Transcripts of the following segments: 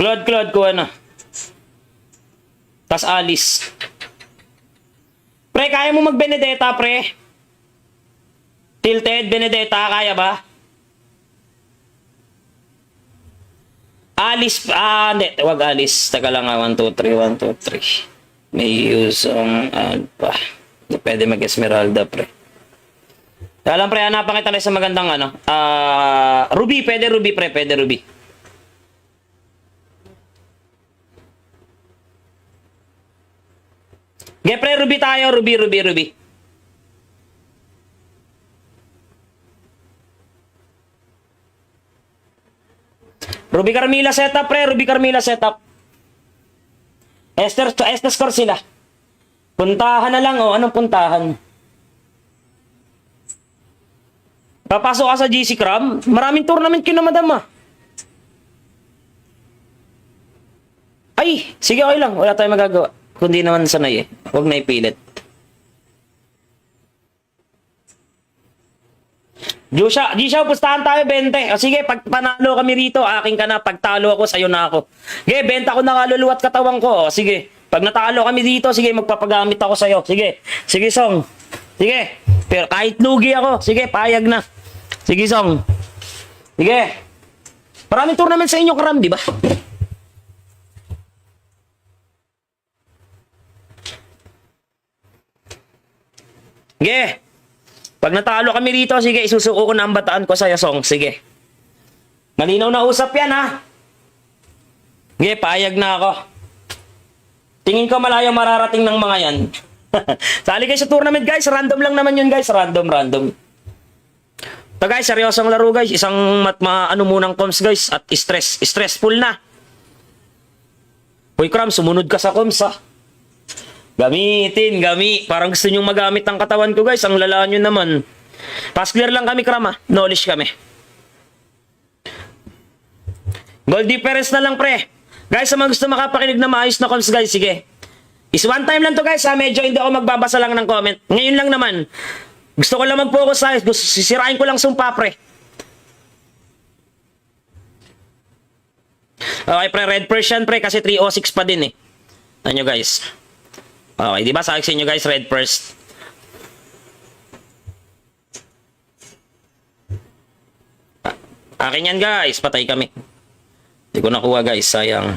Claude, kuha na. Tas Alice. Pre, kaya mo mag-Benedetta, pre? Tilted, Benedetta, kaya ba? Alice, hindi, wag Alice. Taka lang 1, 2, 3, 1, 2, 3. May use ang alpha. Hindi pwede mag-Esmeralda, pre. Kaya lang, pre, hanapan kita sa magandang ano. Ruby, pwede Ruby, pre, pwede Ruby. Okay, pre, Ruby tayo. Ruby. Ruby Carmilla setup, pre. Ruby Carmilla setup. Esther score sila. Puntahan na lang, oh. Anong puntahan? Papasok ka sa GC Cram? Maraming tournament kayo na, madam, ah. Ay, sige, okay lang. Wala tayong magagawa. Kundi naman sanay eh. Huwag na ipilit. Gisha, pustahan tayo 20. O sige, pag panalo kami rito, akin ka na. Pag talo ako, sa'yo na ako. Sige, benta ko na kaluluwa at katawan ko. O sige, pag natalo kami dito, sige, magpapagamit ako sa'yo. Sige, sige, Song. Sige, pero kahit lugi ako, sige, payag na. Sige, Song. Sige. Maraming tournament sa inyo, Karam, di ba? Sige. Pag natalo kami rito, sige, isusuko ko na ang bataan ko sa'yo, Song. Sige. Malinaw na usap yan, ha? Sige, payag na ako. Tingin ko malayo mararating ng mga yan. Sali kayo sa tournament, guys. Random lang naman yun, guys. Random. Ito, guys, seryosong laro, guys. Isang munang comms, guys. At stressful na. Hoy, Kram, sumunod ka sa comms, ha? Gamitin. Parang gusto nyong magamit ang katawan ko, guys. Ang lalaan nyo naman. Pass clear lang kami, Kram, ha? Knowledge kami. Goal difference na lang, pre. Guys, sa mga gusto makapakinig na maayos na comms, guys, sige. Is one time lang to, guys, ha? Medyo hindi ako magbabasa lang ng comment. Ngayon lang naman. Gusto ko lang mag-focus, ha? Sisirain ko lang sumpa, pre. Okay, pre. Red Persian, pre. Kasi 306 pa din, eh. Ano, guys? Okay, di ba sa inyo, guys, red first. Akin yan, guys. Patay kami. Hindi ko nakuha, guys. Sayang.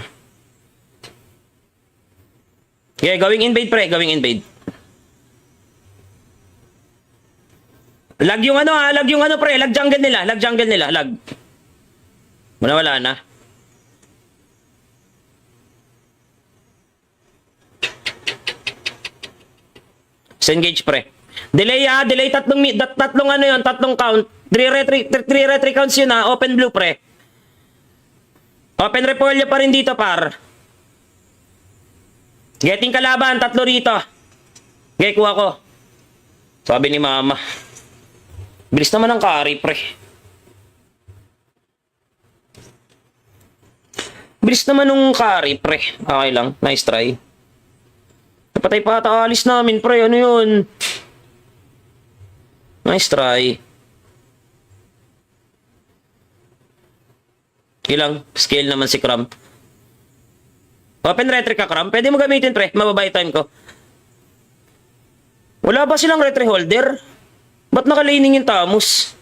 Okay, going invade, pre. Going invade. Lag yung ano, ha. Lag yung ano, pre. Lag jungle nila. Lag. Wala na. Engage, pre. Delay, ha. Delay tatlong count. 3 retry counts yun, ha. Open blue, pre. Open repolyo pa rin dito, par. Getting kalaban. 3 rito. Okay, kuha ko. Sabi ni mama. Bilis naman ang carry, pre. Bilis naman nung carry, pre. Okay lang. Nice try. Napatay pa ata alis namin, pre. Ano yun? Nice try. Ilang skill naman si Kram. Open retry ka, Kram. Pwede mo gamitin, pre. Mababay time ko. Wala ba silang retry holder? Ba't nakalaning yung Tamus?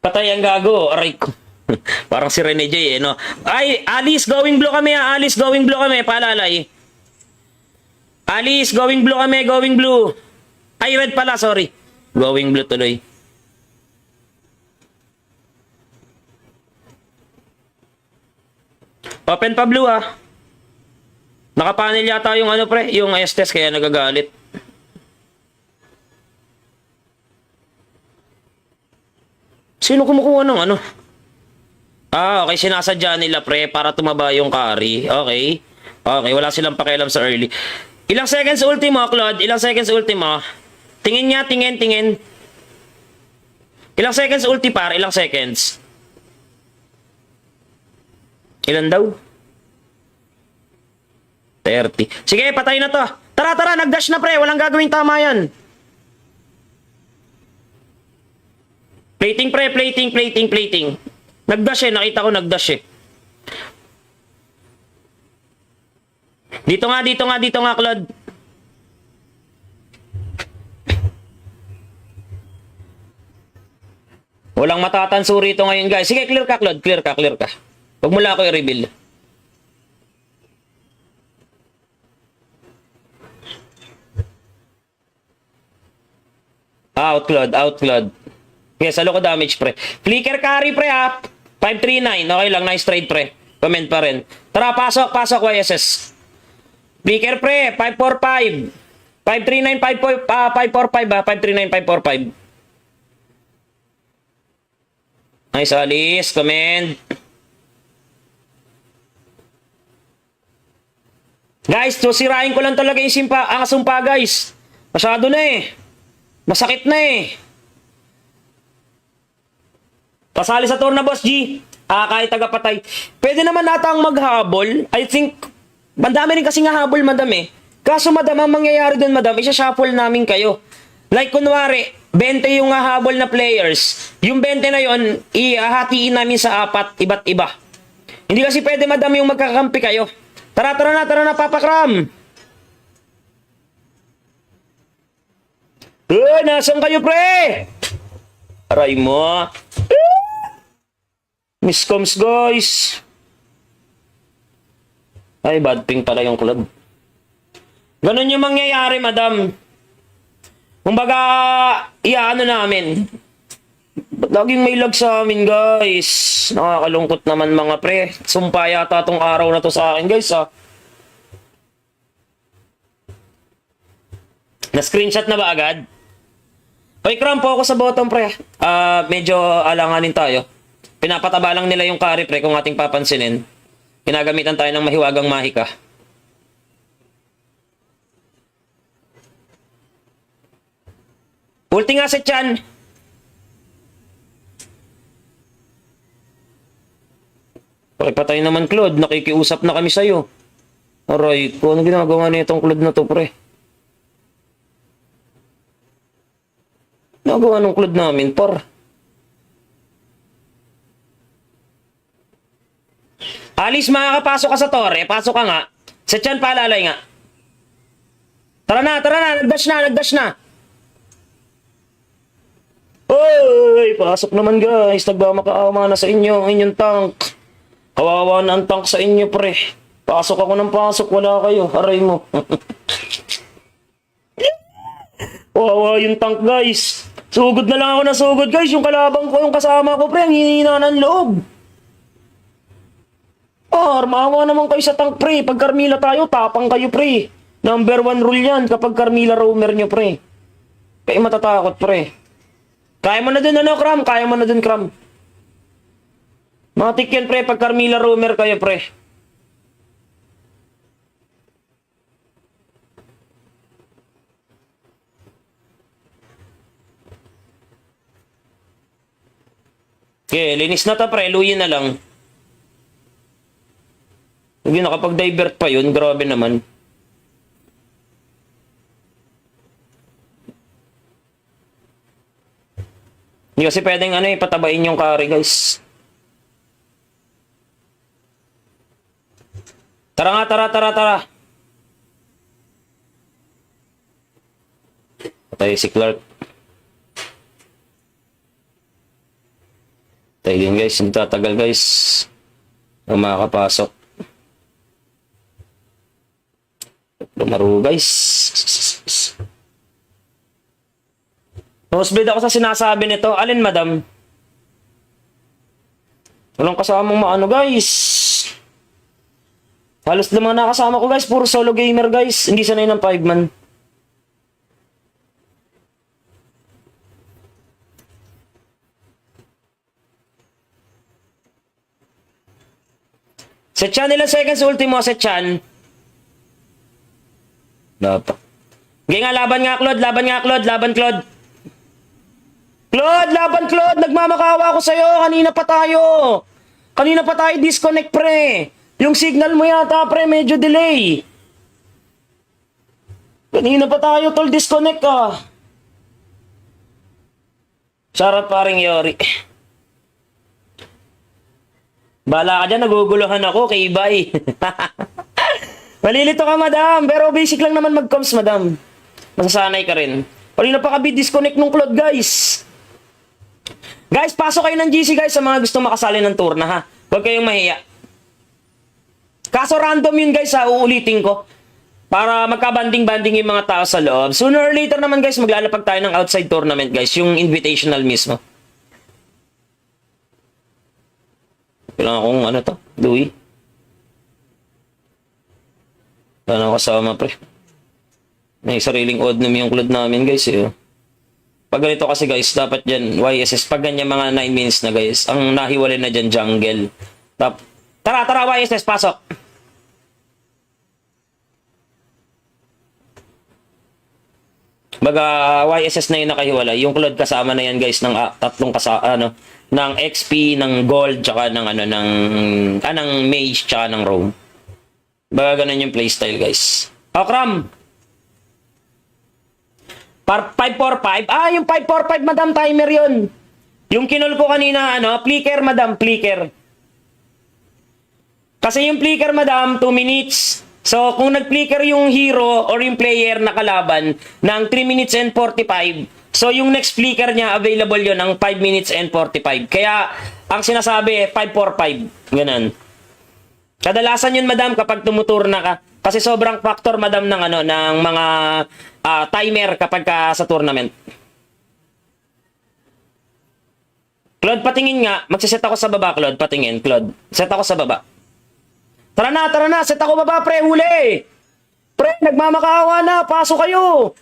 Patay ang gago. Aray ko. Parang si Rene J, eh, no? Ay, Alice, going blue kami, ha? Alice, going blue kami. Paalalay. Alice, going blue kami. Going blue. Ay, red pala, sorry. Going blue tuloy. Open pa blue, ha? Nakapanel yata yung ano, pre. Yung Estes, kaya nagagalit. Sino kumukuha ng ano? Okay, sinasadya nila, pre, para tumaba yung carry. Okay, wala silang pakialam sa early. Ilang seconds ultimo, Claude? Ilang seconds ultimo? Tingin niya, tingin. Ilang seconds ulti, par? Ilang seconds? Ilan daw? 30. Sige, patay na to. Tara, nagdash na, pre. Walang gagawing tama yan. Plating pre, plating. Nagdash eh, nakita ko nagdash eh. Dito nga, Claude. Walang matatanso rito ngayon, guys. Sige, clear ka, Claude. Clear ka. Huwag mo lang ako i-reveal. Out, Claude. Yes, salo ko damage, pre. Flicker carry, pre, ha. 539. Okay lang, nice trade, pre. Comment pa rin. Tara, pasok, YSS. Flicker, pre, 545. 539, 545, ha. 539, 545. Nice, Alice. Comment. Guys, so sirain ko lang talaga yung ang sumpa, guys. Masyado na eh. Masakit na eh. Pasali sa tour na, Boss G. Kahit tagapatay. Pwede naman natang maghabol. I think, madami rin kasi nga habol, madam eh. Kaso, madam, ang mangyayari dun, madam, isa-shuffle namin kayo. Like, kunwari, 20 yung habol na players. Yung 20 na yon, ihahatiin namin sa 4, iba't iba. Hindi kasi pwede, madam, yung magkakampi kayo. Tara na, papakram. Nasaan kayo, pre? Aray mo. Miscoms, guys. Ay, bad ping pala yung club. Ganun yung mangyayari, madam. Kumbaga, ano namin. Ba't laging may lag sa amin, guys? Nakakalungkot naman, mga pre. Sumpa yata tong araw na to sa akin, guys, ha. Na-screenshot na ba agad? Okay, crampo ako sa bottom, pre. Medyo alanganin tayo. Pinapataba lang nila yung carry, pre, kung ating papansinin. Ginagamitan tayo ng mahiwagang mahika. Ulti nga sa Chan. Pakipatay naman, Claude. Nakikiusap na kami sa'yo. Aray ko, ano ginagawa na itong Claude na to, pre? Nagawa ng Claude namin, par. Alice, makakapasok ka sa torre. Pasok ka nga. Sa Chan, paalalay nga. Tara na. Nagdash na. Oy, pasok naman, guys. Nagmamakaawa na sa inyo ang inyong tank. Kawawa na ang tank sa inyo, pre. Pasok ako ng pasok. Wala kayo. Aray mo. Kawawa yung tank, guys. Sugod na lang ako na sugod, guys. Yung kalabang ko, yung kasama ko, pre. Ang hinihina ng loob. Maawa naman kayo sa tank, pre. Pag Carmilla tayo, tapang kayo, pre. Number 1 rule yan kapag Carmilla roamer nyo, pre. Kayo matatakot, pre. Kaya mo na dun, Cram? Kaya mo na dun, Cram. Matik yan, pre. Pag Carmilla roamer kayo, pre. Okay, linis na ta, pre. Luyin na lang. Hindi nakapag-divert pa yun. Grabe naman. Hindi kasi pwedeng patabain yung carry, guys. Tara. Patay si Clark. Patay din, guys. Hindi tatagal, guys. Ang makakapasok. Lumaro, guys. Nosebleed ako sa sinasabi nito. Alin, madam? Walang kasamang maano, guys. Halos naman nakasama ko, guys. Puro solo gamer, guys. Hindi sanay ng 5-man. Sa Chan, ilang seconds ultimo sa Chan? Dapat. Okay nga, laban, Claude. Claude, laban, Claude! Nagmamakawa ako sa'yo! Kanina pa tayo disconnect, pre! Yung signal mo yata, pre, medyo delay. Kanina pa tayo, tol, disconnect ka. Shoutout paring Yori. Bala ka dyan, naguguluhan ako kay Ibay. Malilito ka, madam. Pero basic lang naman mag-comms, madam. Masasanay ka rin. Kanina pa kabi disconnect nung Claude, guys. Guys, pasok kayo ng GC, guys, sa mga gustong makasali ng tour na, ha. Huwag kayong mahiya. Kaso random yun, guys, ha. Uulitin ko. Para magka-banding-banding yung mga tao sa loob. Sooner or later naman, guys, maglalapag tayo ng outside tournament, guys. Yung invitational mismo. Kailangan akong ano to? Louis? Kailangan kasama, pre. May sariling oddnum yung Claude namin, guys, eh. Pag ganito kasi, guys, dapat dyan, YSS, pag ganyan mga 9 minutes na, guys, ang nahiwalay na dyan, jungle. Tara, YSS, pasok. Baga, YSS na yung nakahiwalay. Yung Claude kasama na yan, guys, ng tatlong ng XP, ng Gold, tsaka ng ng Mage, tsaka ng Roam. Baga, ganun yung playstyle, guys. Okram! 545? Yung 545, madam, timer yun. Yung kinol ko kanina, flicker, madam, flicker. Kasi yung flicker, madam, 2 minutes. So, kung nag-flicker yung hero or yung player na kalaban ng 3 minutes and 45, so yung next flicker niya, available yun ng 5 minutes and 45. Kaya, ang sinasabi, 545. Ganun. Kadalasan yun, madam, kapag tumutur na ka. Kasi sobrang factor, madam, ng mga timer kapag sa tournament. Claude, patingin nga. Magsiset ako sa baba, Claude. Patingin, Claude. Set ako sa baba. Tara na. Set ako baba, pre. Huli. Pre, nagmamakaawa na. Pasok kayo.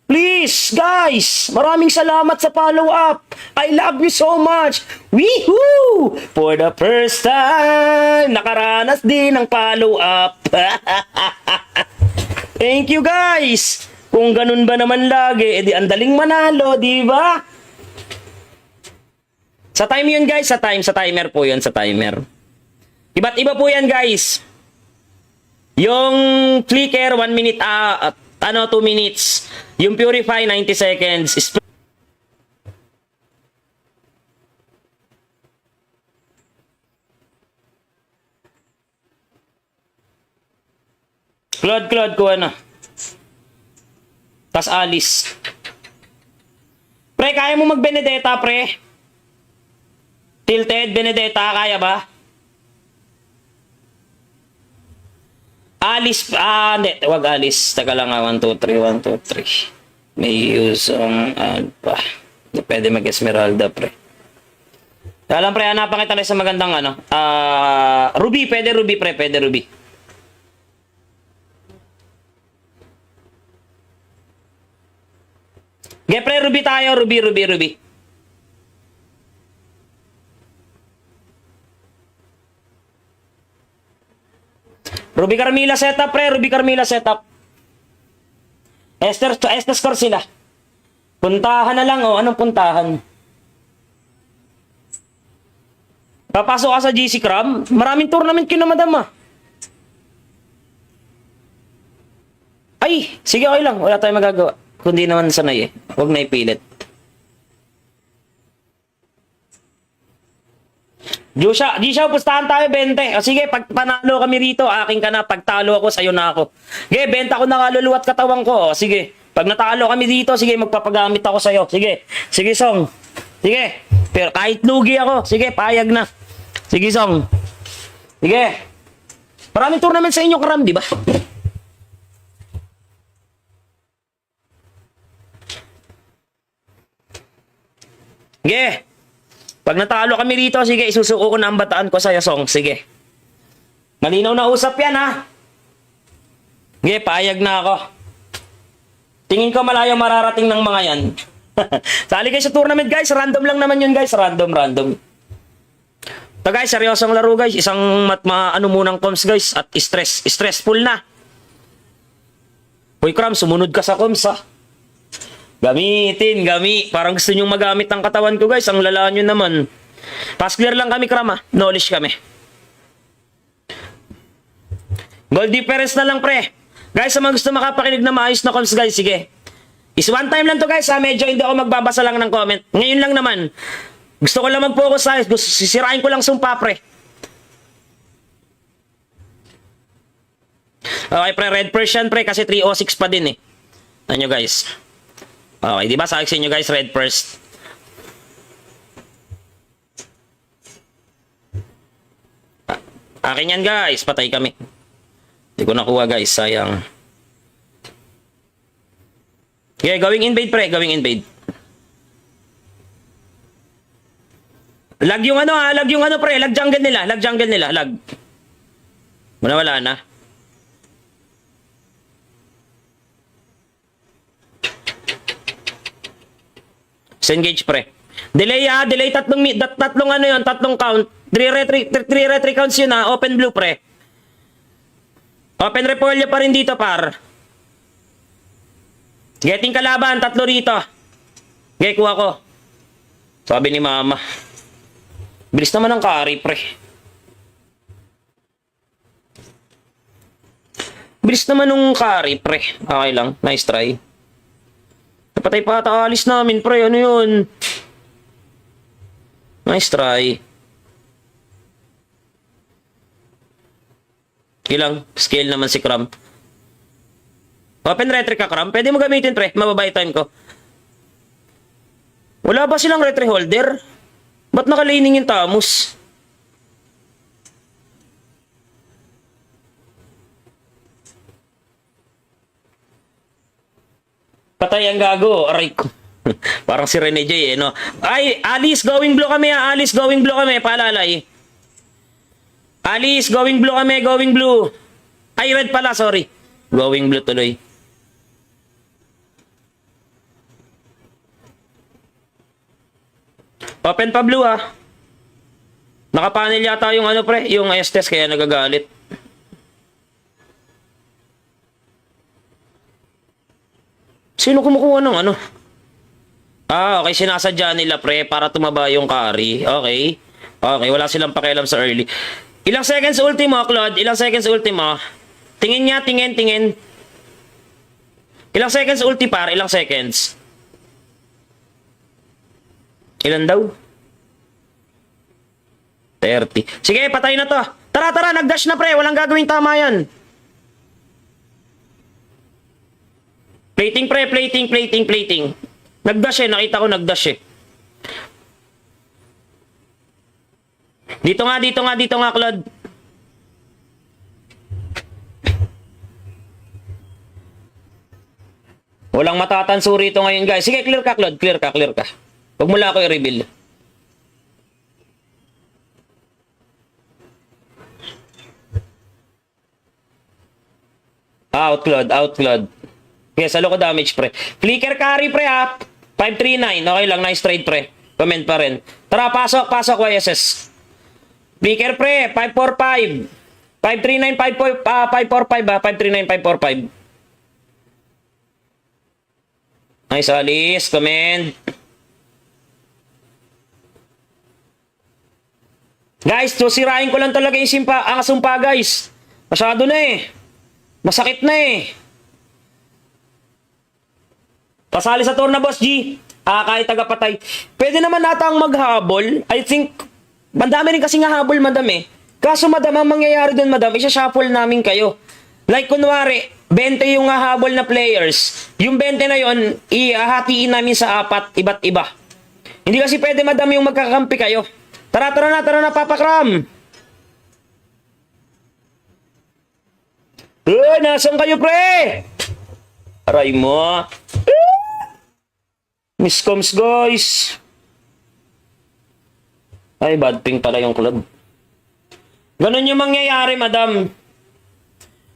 Please, guys. Maraming salamat sa follow-up. I love you so much. Woohoo! For the first time, nakaranas din ng follow-up. Thank you, guys. Kung ganun ba naman lagi, edi andaling manalo, di ba? Sa time yun, guys. Sa timer po yun, sa timer. Iba't iba po yan, guys. Yung flicker, 1 minute, 2 minutes. Yung purify, 90 seconds. Claude, kuha na. Tas Alice. Pre, kaya mo mag-Benedetta, pre? Tilted, Benedetta, kaya ba? Alice, hindi, wag Alice. Taka lang, 1, 2, 3. May use ang alpha. Hindi pwede mag-Esmeralda, pre. Alam, pre, hanapan kita sa magandang Ruby, pwede Ruby, pre, pwede Ruby. Okay, pre, Ruby tayo, Ruby. Ruby Carmilla setup, pre. Ruby Carmilla setup. Esther score sila. Puntahan na lang, Anong puntahan? Papasok ka sa GC Cram? Maraming tournament yun na, madam, Ay, sige, okay lang. Wala tayong magagawa. Kundi naman sanay, Huwag na ipilit. Gisha, pustahan tayo, 20. Sige, pag panalo kami rito, akin ka na. Pag talo ako, sayo na ako. Sige, benta ko na kaluluwa at katawan ko. Sige, pag natalo kami dito, sige, magpapagamit ako sa'yo. Sige, Song. Sige, pero kahit lugi ako, sige, payag na. Sige, Song. Sige. Maraming tournament sa inyo, Karam, di ba? Sige. Pag natalo kami rito, sige, isusuko ko na ang bataan ko sa'yo, Song. Sige. Malinaw na usap yan, ha? Sige, payag na ako. Tingin ko malayo mararating ng mga yan. Sali kayo sa tournament, guys. Random lang naman yun, guys. Random. Ito, guys, seryosong laro, guys. Isang munang comms, guys. At stressful na. Hoy, Kram, sumunod ka sa comms, ha? Gamitin. Parang gusto nyong magamit ang katawan ko, guys. Ang lalaan nyo naman. Pass clear lang kami, Kram, ha? Knowledge kami. Goal difference na lang, pre. Guys, sa mga gusto makapakinig na maayos na comms, guys, sige. Is one time lang to guys ha. Medyo hindi ako magbabasa lang ng comment. Ngayon lang naman. Gusto ko lang mag-focus sa sisirain ko lang sumpa pre. Okay pre, red Persian pre kasi 306 pa din eh. Ano guys? Okay, di ba sabi sa inyo guys, red first. Akin yan guys, patay kami. Hindi ko nakuha guys, sayang. Okay, going invade pre, going invade. Lag yung ano ha, lag yung ano pre, lag jungle nila, lag. Wala na. Engage pre. Delay ha, delay tatlong ano yun, tatlong count. 3 retry counts yun ha, open blue pre. Open repolyo pa rin dito par. Getting kalaban, tatlo rito. Okay, kuha ko. Sabi ni mama. Bilis naman ang carry pre. Bilis naman ng carry pre. Okay lang, nice try. Patay pa ata alis namin, pre. Ano yun? Nice try. Ilang? Scale naman si Cram. Open retry ka, Cram. Pwede mo gamitin, pre. Mababay time ko. Wala ba silang retry holder? Ba't nakalining yung Tamus? Patay ang gago. Aray ko. Parang si Rene J, eh, no? Ay, Alice, going blue kami, ha? Alice, going blue kami. Paalalay. Alice, going blue kami, going blue. Ay, red pala, sorry. Going blue tuloy. Open pa blue, ha? Nakapanel yata yung ano, pre, yung Estes, kaya nagagalit. Sino kumukuha ng ano? Ah, okay. Sinasadya nila, pre, para tumaba yung carry. Okay. Okay, wala silang pakialam sa early. Ilang seconds ultimo, Claude? Ilang seconds ultimo? Tingin niya, tingin. Ilang seconds ulti, par? Ilang seconds? Ilan daw? 30. Sige, patay na to. Tara, nagdash na, pre. Walang gagawing tama yan. Plating pre, plating. Nagdash eh, nakita ko nagdash eh. Dito nga, Claude. Walang matatanso rito ngayon, guys. Sige, clear ka, Claude. Clear ka. Huwag mo lang ako i-reveal. Out, Claude. Yes, salo ko damage, pre. Flicker carry, pre, ha. 539. Okay lang, nice trade, pre. Comment pa rin. Tara, pasok, YSS. Flicker, pre. 545. 539, 545, ha. 539, 545. Nice, Alice. Comment. Guys, sirain ko lang talaga yung sumpa, guys. Masyado na eh. Masakit na eh. Pasali sa tour na, Boss G. Kahit tagapatay. Pwede naman natang maghabol. I think, madami rin kasi nga habol, madam eh. Kaso, madam, ang mangyayari dun, madam, isa-shuffle namin kayo. Like, kunwari, 20 yung habol na players. Yung 20 na yon ihahatiin namin sa 4, iba't iba. Hindi kasi pwede, madam, yung magkakampi kayo. Tara na, papakram. Nasaan kayo, pre? Aray mo. Miscoms, guys. Ay, bad ping pala yung club. Ganun yung mangyayari, madam.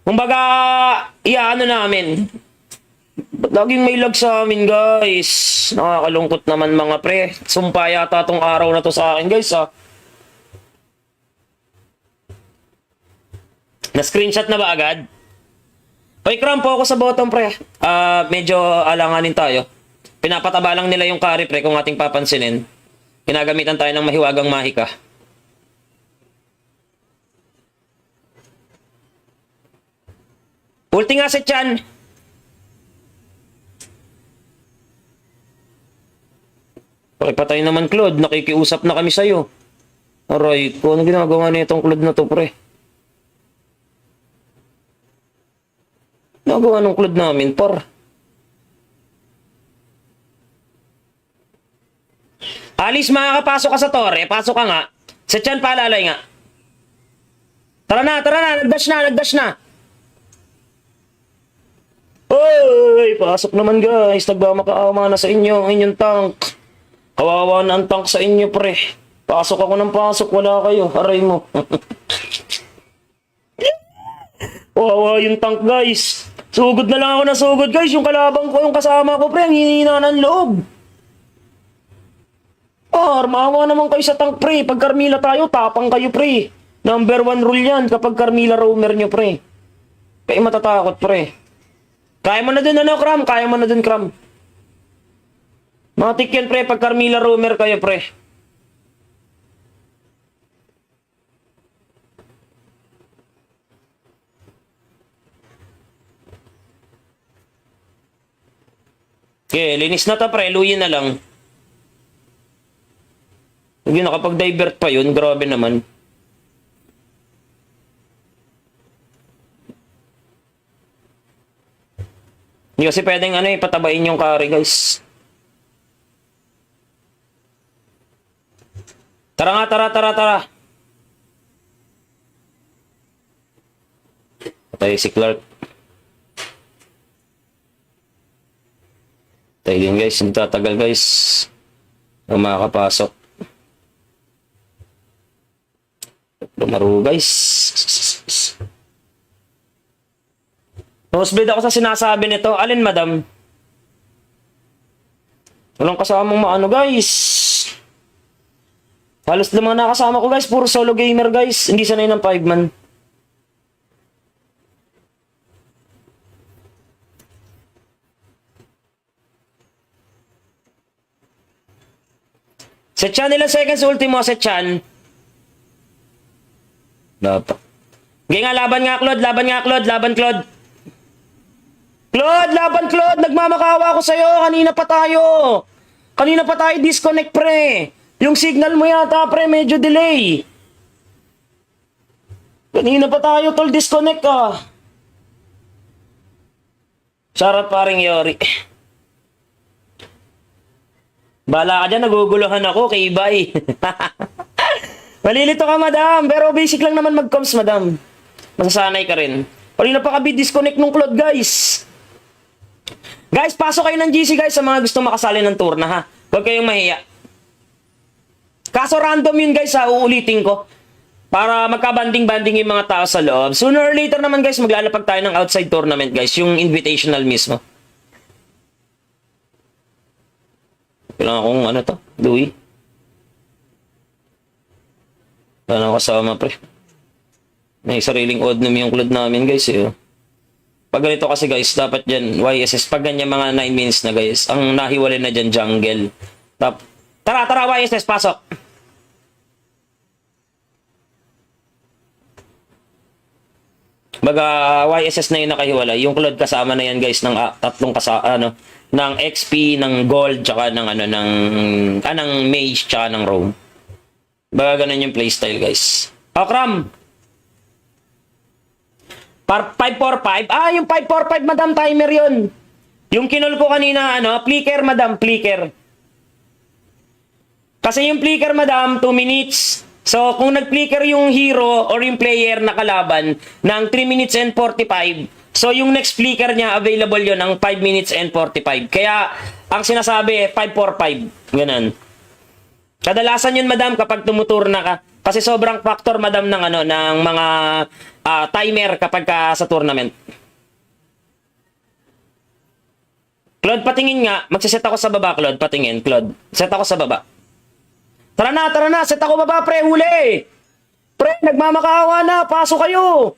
Kumbaga, ano namin. Ba't laging may lag sa amin, guys? Nakakalungkot naman, mga pre. Sumpa yata tong araw na to sa akin, guys, ha. Na-screenshot na ba agad? Oy, crampo ako sa bottom, pre. Medyo alanganin tayo. Pinapataba lang nila yung carry, pre, kung ating papansinin. Ginagamitan tayo ng mahiwagang mahika. Ulti nga si Chan. Pakipatay naman, Claude. Nakikiusap na kami sa'yo. Aray ko, ano ginagawa na itong Claude na to, pre? Nagawa ng Claude namin, par. Alice, makakapasok ka sa tore. Pasok ka nga. Sa tiyan, paalalay nga. Tara na. Nagdash na. Oy, pasok naman guys. Nagmamakaawa na sa inyo ang inyong tank. Kawawa na ang tank sa inyo, pre. Pasok ako ng pasok, wala kayo. Aray mo. Kawawa yung tank, guys. Sugod na lang ako na sugod, guys. Yung kalabang ko, yung kasama ko, pre, ang hinihina ng loob. Maawa naman kayo sa tank, pre. Pag Carmilla tayo, tapang kayo, pre. Number 1 rule yan kapag Carmilla roamer nyo, pre. Kaya matatakot, pre. Kaya mo na dun, Cram? Kaya mo na dun, Cram. Matik yan, pre. Pag Carmilla roamer kayo, pre. Okay, linis na to, pre. Luyin na lang. Hindi, nakapag-divert pa yun. Grabe naman. Hindi kasi pwedeng patabain yung carry, guys. Tara nga, tara. Patay si Clark. Patay din, guys. Hindi tatagal, guys. Ang makakapasok. Lumaro, guys. Nosebleed ako sa sinasabi nito. Alin, madam? Walang kasamang maano, guys. Halos lang mga nakasama ko, guys. Puro solo gamer, guys. Hindi sanay ng 5-man. Setchan, ilang seconds ultimo, Setchan? Dapat. Okay nga, laban nga, Claude. Laban, Claude. Claude! Nagmamakawa ako sa'yo. Kanina pa tayo disconnect, pre. Yung signal mo yata, pre, medyo delay. Kanina pa tayo, tol, disconnect ka. Shoutout paring Yori. Bala ka dyan, naguguluhan ako kay Ibay. Malilito ka, madam. Pero basic lang naman mag-comms, madam. Masasanay ka rin. Kanina pa kami disconnect nung Claude, guys. Guys, pasok kayo ng GC, guys, sa mga gustong makasali ng tour na, ha. Huwag kayong mahiya. Kaso random yun, guys, ha. Uulitin ko. Para magka-banding-banding yung mga tao sa loob. Sooner or later naman, guys, maglalapag tayo ng outside tournament, guys. Yung invitational mismo. Kailangan akong, Dewey. Wala na kasama, pre. May sariling oddnum yung Claude namin, guys, eh. Pag ganito kasi, guys, dapat dyan, YSS, pag ganyan mga 9 minutes na, guys, ang nahiwalay na dyan, jungle. Tara, YSS, pasok. Baga, YSS na yun nakahiwalay. Yung Claude kasama na yan, guys, ng tatlong ng XP, ng Gold, tsaka ng Mage, tsaka ng Roam. Baga, ganun yung playstyle, guys. Cram! 545. Yung 545, madam, timer yun. Yung kinol ko kanina, flicker, madam, flicker. Kasi yung flicker, madam, 2 minutes. So, kung nag-flicker yung hero or yung player na kalaban ng 3 minutes and 45, so yung next flicker niya, available yun ng 5 minutes and 45. Kaya, ang sinasabi, 545. Ganun. Kadalasan yun, madam, kapag tumutur na ka. Kasi sobrang factor, madam, ng mga timer kapag sa tournament. Claude, patingin nga. Magsiset ako sa baba, Claude. Patingin, Claude. Set ako sa baba. Tara na. Set ako baba, pre. Huli. Pre, nagmamakaawa na. Pasok kayo.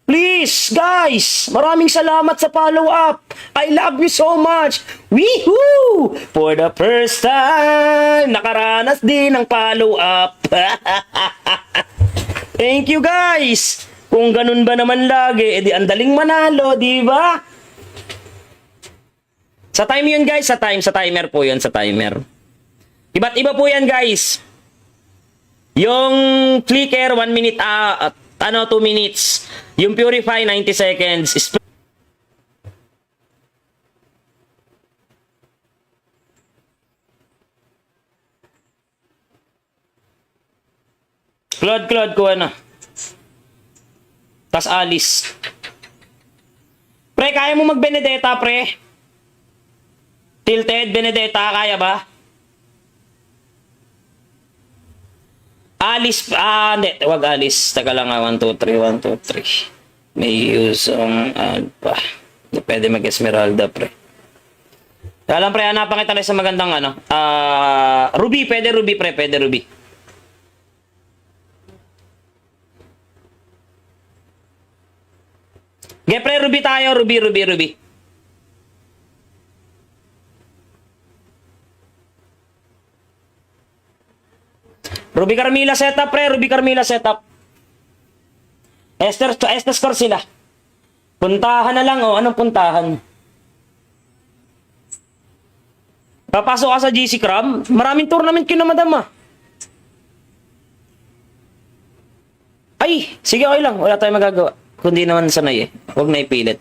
Please, guys. Maraming salamat sa follow-up. I love you so much. Woohoo! For the first time, nakaranas din ng follow-up. Thank you, guys. Kung ganun ba naman lagi, edi ang daling manalo, di ba? Sa time yun, guys. Sa timer po yun, sa timer. Iba't iba po yan, guys. Yung flicker, 1 minute, 2 minutes. Yung purify, 90 seconds. Claude, kuha na. Tas Alice. Pre, kaya mo mag-Benedetta, pre? Tilted, Benedetta, kaya ba? Alice, hindi, wag Alice. Taka lang 1, 2, 3, 1, 2, 3. May use ang alpha. Hindi pwede mag-Esmeralda, pre. Kaya lang, pre, hanapan kita na sa magandang Ruby, pwede Ruby, pre, pwede Ruby. Okay, pre, Ruby tayo. Ruby. Ruby Carmilla setup, pre. Ruby Carmilla setup. Esther score sila. Puntahan na lang, Anong puntahan? Papasok ka sa GC Cram? Maraming tournament na madam, Ay, sige, okay lang. Wala tayong magagawa. Kundi naman sanay Huwag na ipilit.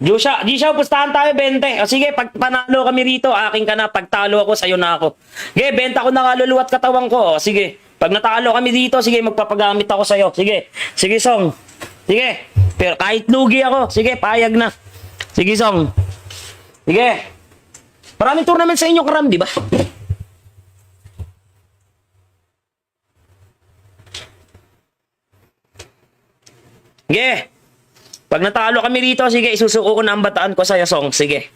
Gisha, pustahan tayo 20. Sige, pag panalo kami rito, akin ka na. Pag talo ako, sayo na ako. Sige, benta ko na kaluluwa at katawan ko. Sige, pag natalo kami dito, sige, magpapagamit ako sa'yo. Sige, Song. Sige, pero kahit lugi ako, sige, payag na. Sige, Song. Sige. Maraming tournament sa inyo, Karam, di ba? Sige. Pag natalo kami rito, sige, isusuko ko na ang bataan ko sa'yo, Song. Sige.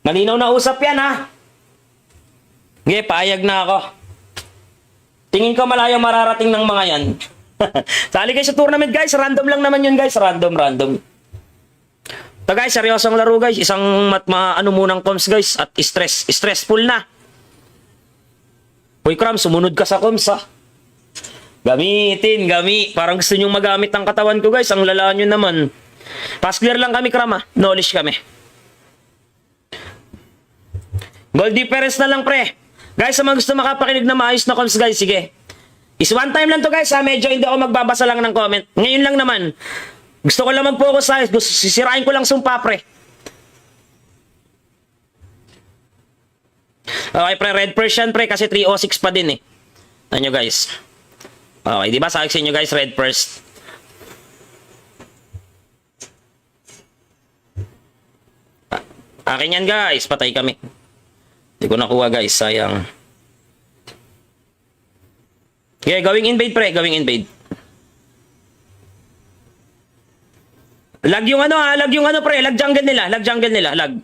Malinaw na usap yan, Sige, payag na ako. Tingin ko malayo mararating ng mga yan. Sali kayo sa tournament, guys. Random lang naman yun, guys. Random. Ito, guys, seryosong laro, guys. Isang munang comms, guys. At stressful na. Uy, Kram, sumunod ka sa comms, Gamitin. Parang gusto nyong magamit ang katawan ko, guys. Ang lala nyo naman. Pass clear lang kami, Kram, Knowledge kami. Goal difference na lang, pre. Guys, sa mga gusto makapakinig na maayos na comms, guys, sige. Is one time lang to, guys, Medyo hindi ako magbabasa lang ng comment. Ngayon lang naman. Gusto ko lang mag-focus, sisirain ko lang sumpa, pre. Okay, pre. Red Persian, pre. Kasi 306 pa din, Ano, guys? Okay, di ba sabi sa inyo, guys, red first. Akin yan, guys. Patay kami. Hindi ko nakuha, guys. Sayang. Okay, going invade, pre. Going invade. Lag yung pre. Lag jungle nila. Lag.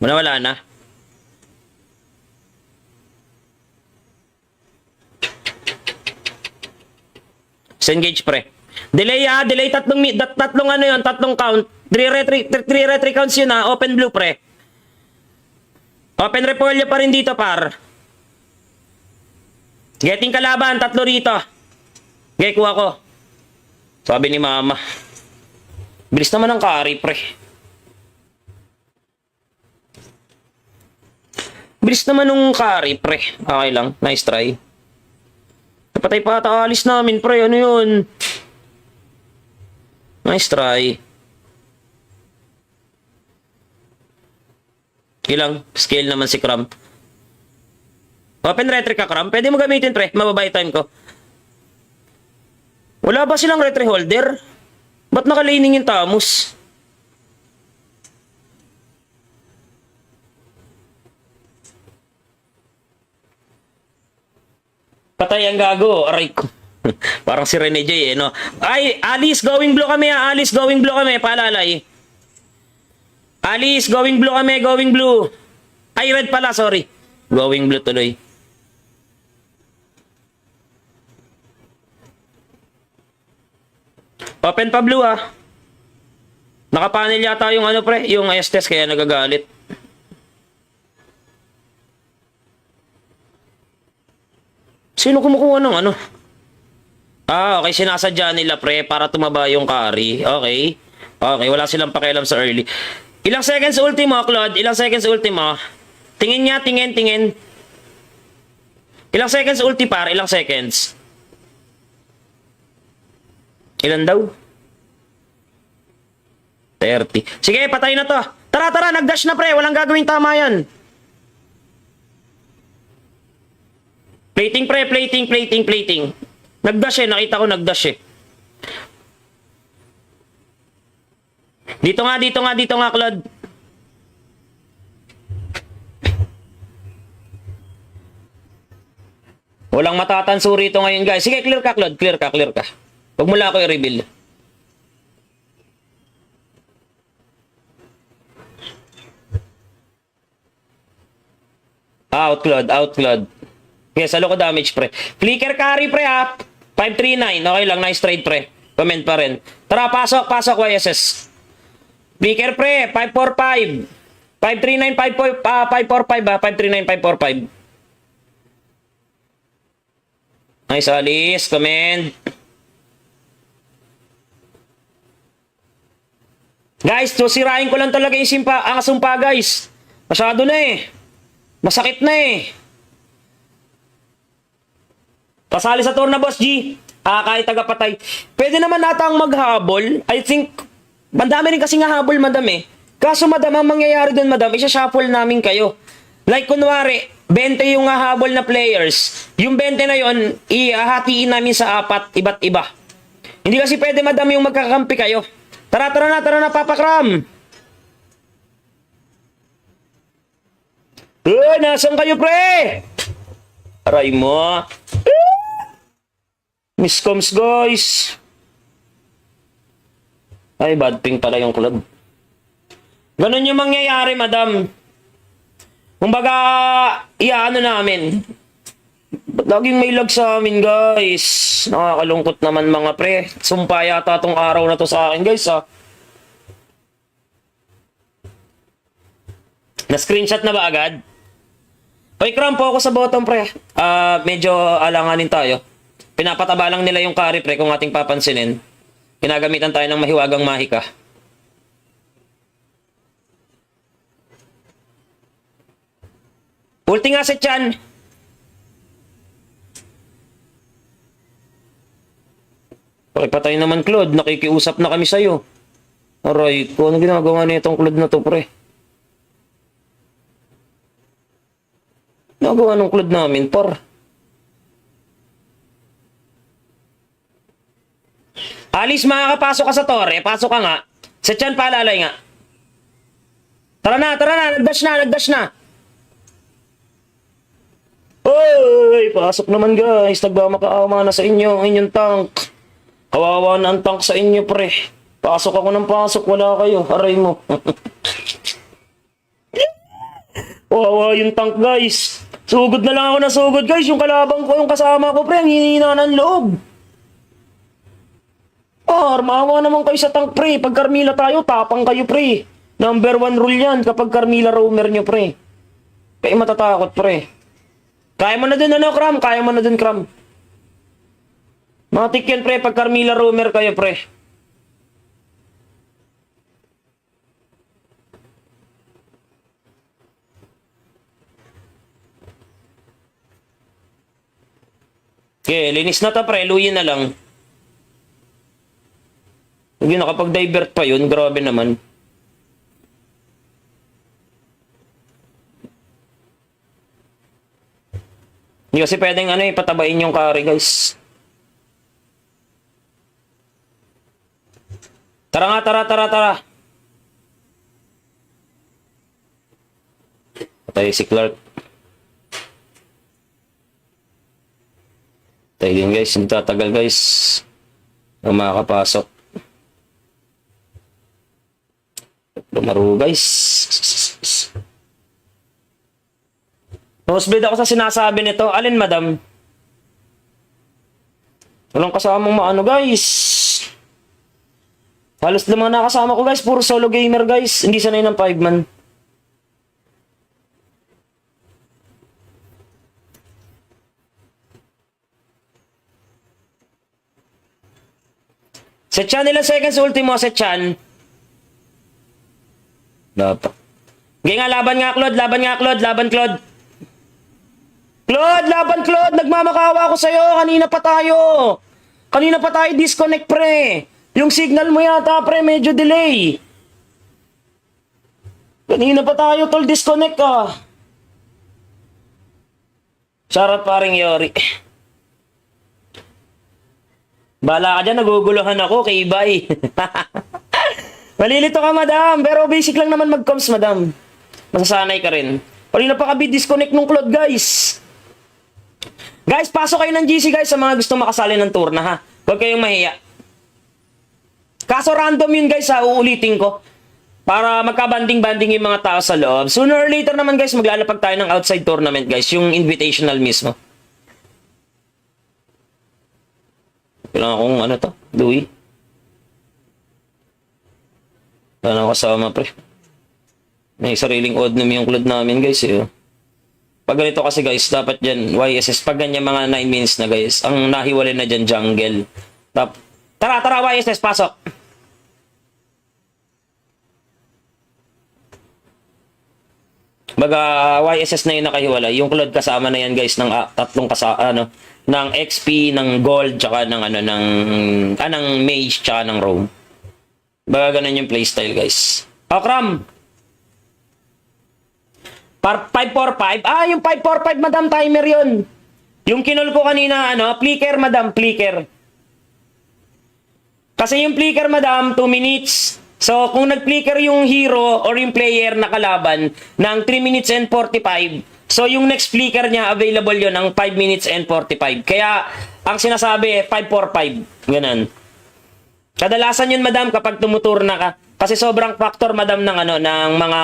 Wala na. Engage, pre. Delay, delay tatlong count. 3 retry counts yun, Open blue, pre. Open repolyo pa rin dito, par. Getting kalaban, 3 rito. Okay, kuha ko. Sabi ni mama. Bilis naman ang carry, pre. Bilis naman ng carry, pre. Okay lang, nice try. Patay pa ata alis namin, pre. Ano yun? Nice try. Ilang skill naman si Kram. Open retry ka, Kram. Pwede mo gamitin, pre. Mababay time ko. Wala ba silang retry holder? Ba't nakalaning yung Tamus? Patay ang gago. Aray ko. Parang si Rene J, no? Ay, Alice, going blue kami, Alice, going blue kami. Paalalay. Alice, going blue kami, going blue. Ay, red pala, sorry. Going blue tuloy. Open pa blue, Nakapanel yata yung pre, yung Estes, kaya nagagalit. Sino kumukuha ng okay, sinasadya nila, pre, para tumaba yung carry. Okay, wala silang pakialam sa early. Ilang seconds ultimo, Claude? Ilang seconds ultimo? Tingin niya, tingin. Ilang seconds ulti par? Ilang seconds? Ilan daw? 30. Sige, patay na to. Tara, nag-dash na pre. Walang gagawing tama yan. Plating pre, plating. Nag-dash nakita ko nag-dash Dito nga, Claude. Walang matatanso rito ngayon, guys. Sige, clear ka, Claude. Clear ka. Huwag mo lang ako i-reveal. Out, Claude. Yes, salo ko damage, pre. Flicker carry, pre, ha. 539. Okay lang, nice trade, pre. Comment pa rin. Tara, pasok, YSS. Flicker, pre. 545. 539, 545, ha. 539, 545. Nice, Alice. Comment. Guys, sirain ko lang talaga yung ang sumpa, guys. Masyado na Masakit na Pasali sa tour na, Boss G. Kahit tagapatay. Pwede naman nata ang maghabol. I think, madami rin kasi nga habol, madam Kaso, madam, ang mangyayari dun, madam, isa-shuffle namin kayo. Like, kunwari, 20 yung habol na players. Yung 20 na yon ihahatiin namin sa 4, iba't iba. Hindi kasi pwede, madam, yung magkakampi kayo. Tara na, papakram. Nasaan kayo, pre? Aray mo. Miscoms, guys. Ay, bad ping pala yung club. Ganun yung mangyayari, madam. Kumbaga, ano namin. Ba't laging may lag sa amin, guys? Nakakalungkot naman, mga pre. Sumpa yata tong araw na to sa akin, guys, Na-screenshot na ba agad? Oy, crampo ako sa bottom, pre. Medyo alanganin tayo. Pinapataba lang nila yung carry, pre, kung ating papansinin. Ginagamitan tayo ng mahiwagang mahika. Ulti nga si Chan. Okay, patay naman, Claude. Nakikiusap na kami sa'yo. Aray ko, ano ginagawa na itong Claude na to, pre? Nagawa ng Claude namin, par. Alice, makakapasok ka sa torre. Pasok ka nga. Sa Chan, paalalay nga. Tara na. Nagdash na. Oy, pasok naman, guys. Nagmamakaawa na sa inyo. Inyong tank. Kawawa na ang tank sa inyo, pre. Pasok ako ng pasok. Wala kayo. Aray mo. Kawawa yung tank, guys. Sugod na lang ako na sugod, guys. Yung kalabang ko, yung kasama ko, pre. Ang hinihina ng loob. Maawa naman kayo sa tank, pre. Pag Carmilla tayo, tapang kayo, pre. Number 1 rule yan kapag Carmilla roamer nyo, pre. Kaya matatakot, pre. Kaya mo na dun, Cram? Kaya mo na dun, Cram. Matik yan, pre. Pag Carmilla roamer kayo, pre. Okay, linis na to, pre. Luyin na lang. Hindi, nakapag-divert pa yun. Grabe naman. Hindi kasi pwedeng patabain yung carry, guys. Tara nga, tara. Patay si Clark. Patay din, guys. Hindi tatagal, guys. Ang makakapasok. Lumaro, guys. Nosebleed ako sa sinasabi nito. Alin, madam? Walang kasamang maano, guys. Halos lamang nakasama ko, guys. Puro solo gamer, guys. Hindi sanay ng 5-man. Sa Chan, ilang seconds ultimo sa Chan? Dapat. Okay nga, laban nga, Claude. Laban nga, Claude. Laban, Claude. Claude, laban, Claude. Nagmamakawa ako sa'yo. Kanina pa tayo disconnect, pre. Yung signal mo yata, pre, medyo delay. Kanina pa tayo, tol, disconnect ka. Charot, paring Yori. Bala ka dyan, naguguluhan ako kay Ibay. Malilito ka, madam. Pero basic lang naman mag-comms, madam. Masasanay ka rin. Kanina pa kabi disconnect nung Claude, guys. Guys, pasok kayo ng GC, guys, sa mga gustong makasali ng tour na, ha. Huwag kayong mahiya. Kaso random yun, guys, ha. Uulitin ko. Para magka-banding-banding yung mga tao sa loob. Sooner or later naman, guys, maglalapag tayo ng outside tournament, guys. Yung invitational mismo. Kailangan akong ano to? Louis? Kailangan kasama, pre. May sariling oddnum yung Claude namin, guys, eh. Pag ganito kasi, guys, dapat dyan, YSS, pag ganyan mga 9 minutes na, guys, ang nahiwalay na dyan, jungle. Tara, YSS, pasok. Baga, YSS na yun nakahiwalay. Yung Claude kasama na yan, guys, ng tatlong ng XP, ng Gold, tsaka ng ng Mage, tsaka ng Roam. Baga, ganun yung playstyle, guys. Okram! 545. Yung 545, madam, timer yun. Yung kinol ko kanina, flicker, madam, flicker. Kasi yung flicker, madam, 2 minutes. So, kung nag-flicker yung hero or yung player na kalaban ng 3 minutes and 45, so yung next flicker niya, available yon ng 5 minutes and 45. Kaya, ang sinasabi, 545. Ganun. Kadalasan yun, madam, kapag tumutur na ka. Kasi sobrang factor, madam, ng mga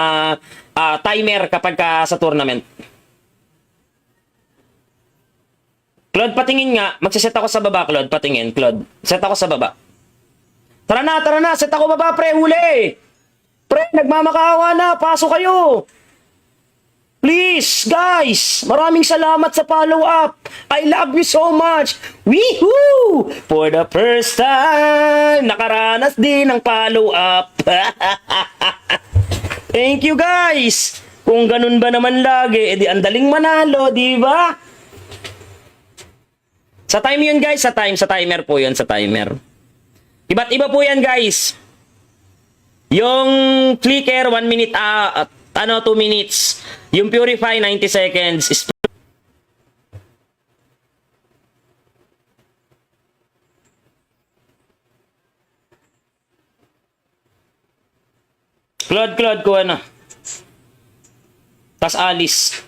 timer kapag sa tournament. Claude, patingin nga. Magsiset ako sa baba, Claude. Patingin, Claude. Set ako sa baba. Tara na. Set ako baba, pre. Huli. Pre, nagmamakaawa na. Pasok kayo. Please, guys. Maraming salamat sa follow-up. I love you so much. Woohoo! For the first time, nakaranas din ng follow-up. Thank you, guys. Kung ganun ba naman lagi, edi andaling manalo, di ba? Sa time yun, guys. Sa timer po yun, sa timer. Iba't iba po yan, guys. Yung flicker, 1 minute, 2 minutes. Yung purify, 90 seconds. Claude, kuha na. Tas Alice.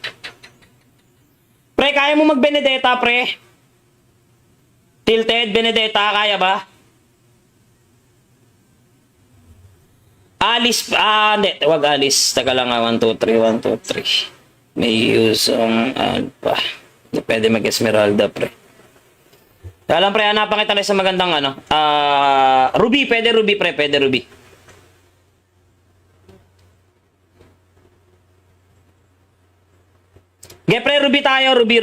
Pre, kaya mo mag-Benedetta, pre? Tilted, Benedetta, kaya ba? Alice, hindi, wag Alice. Taka lang, 1, 2, 3. May use ang alpha. Pwede mag-Esmeralda, pre. Alam, pre, hanapan kita sa magandang Ruby, pwede Ruby, pre, pwede Ruby. Okay, pre, Ruby tayo, Ruby.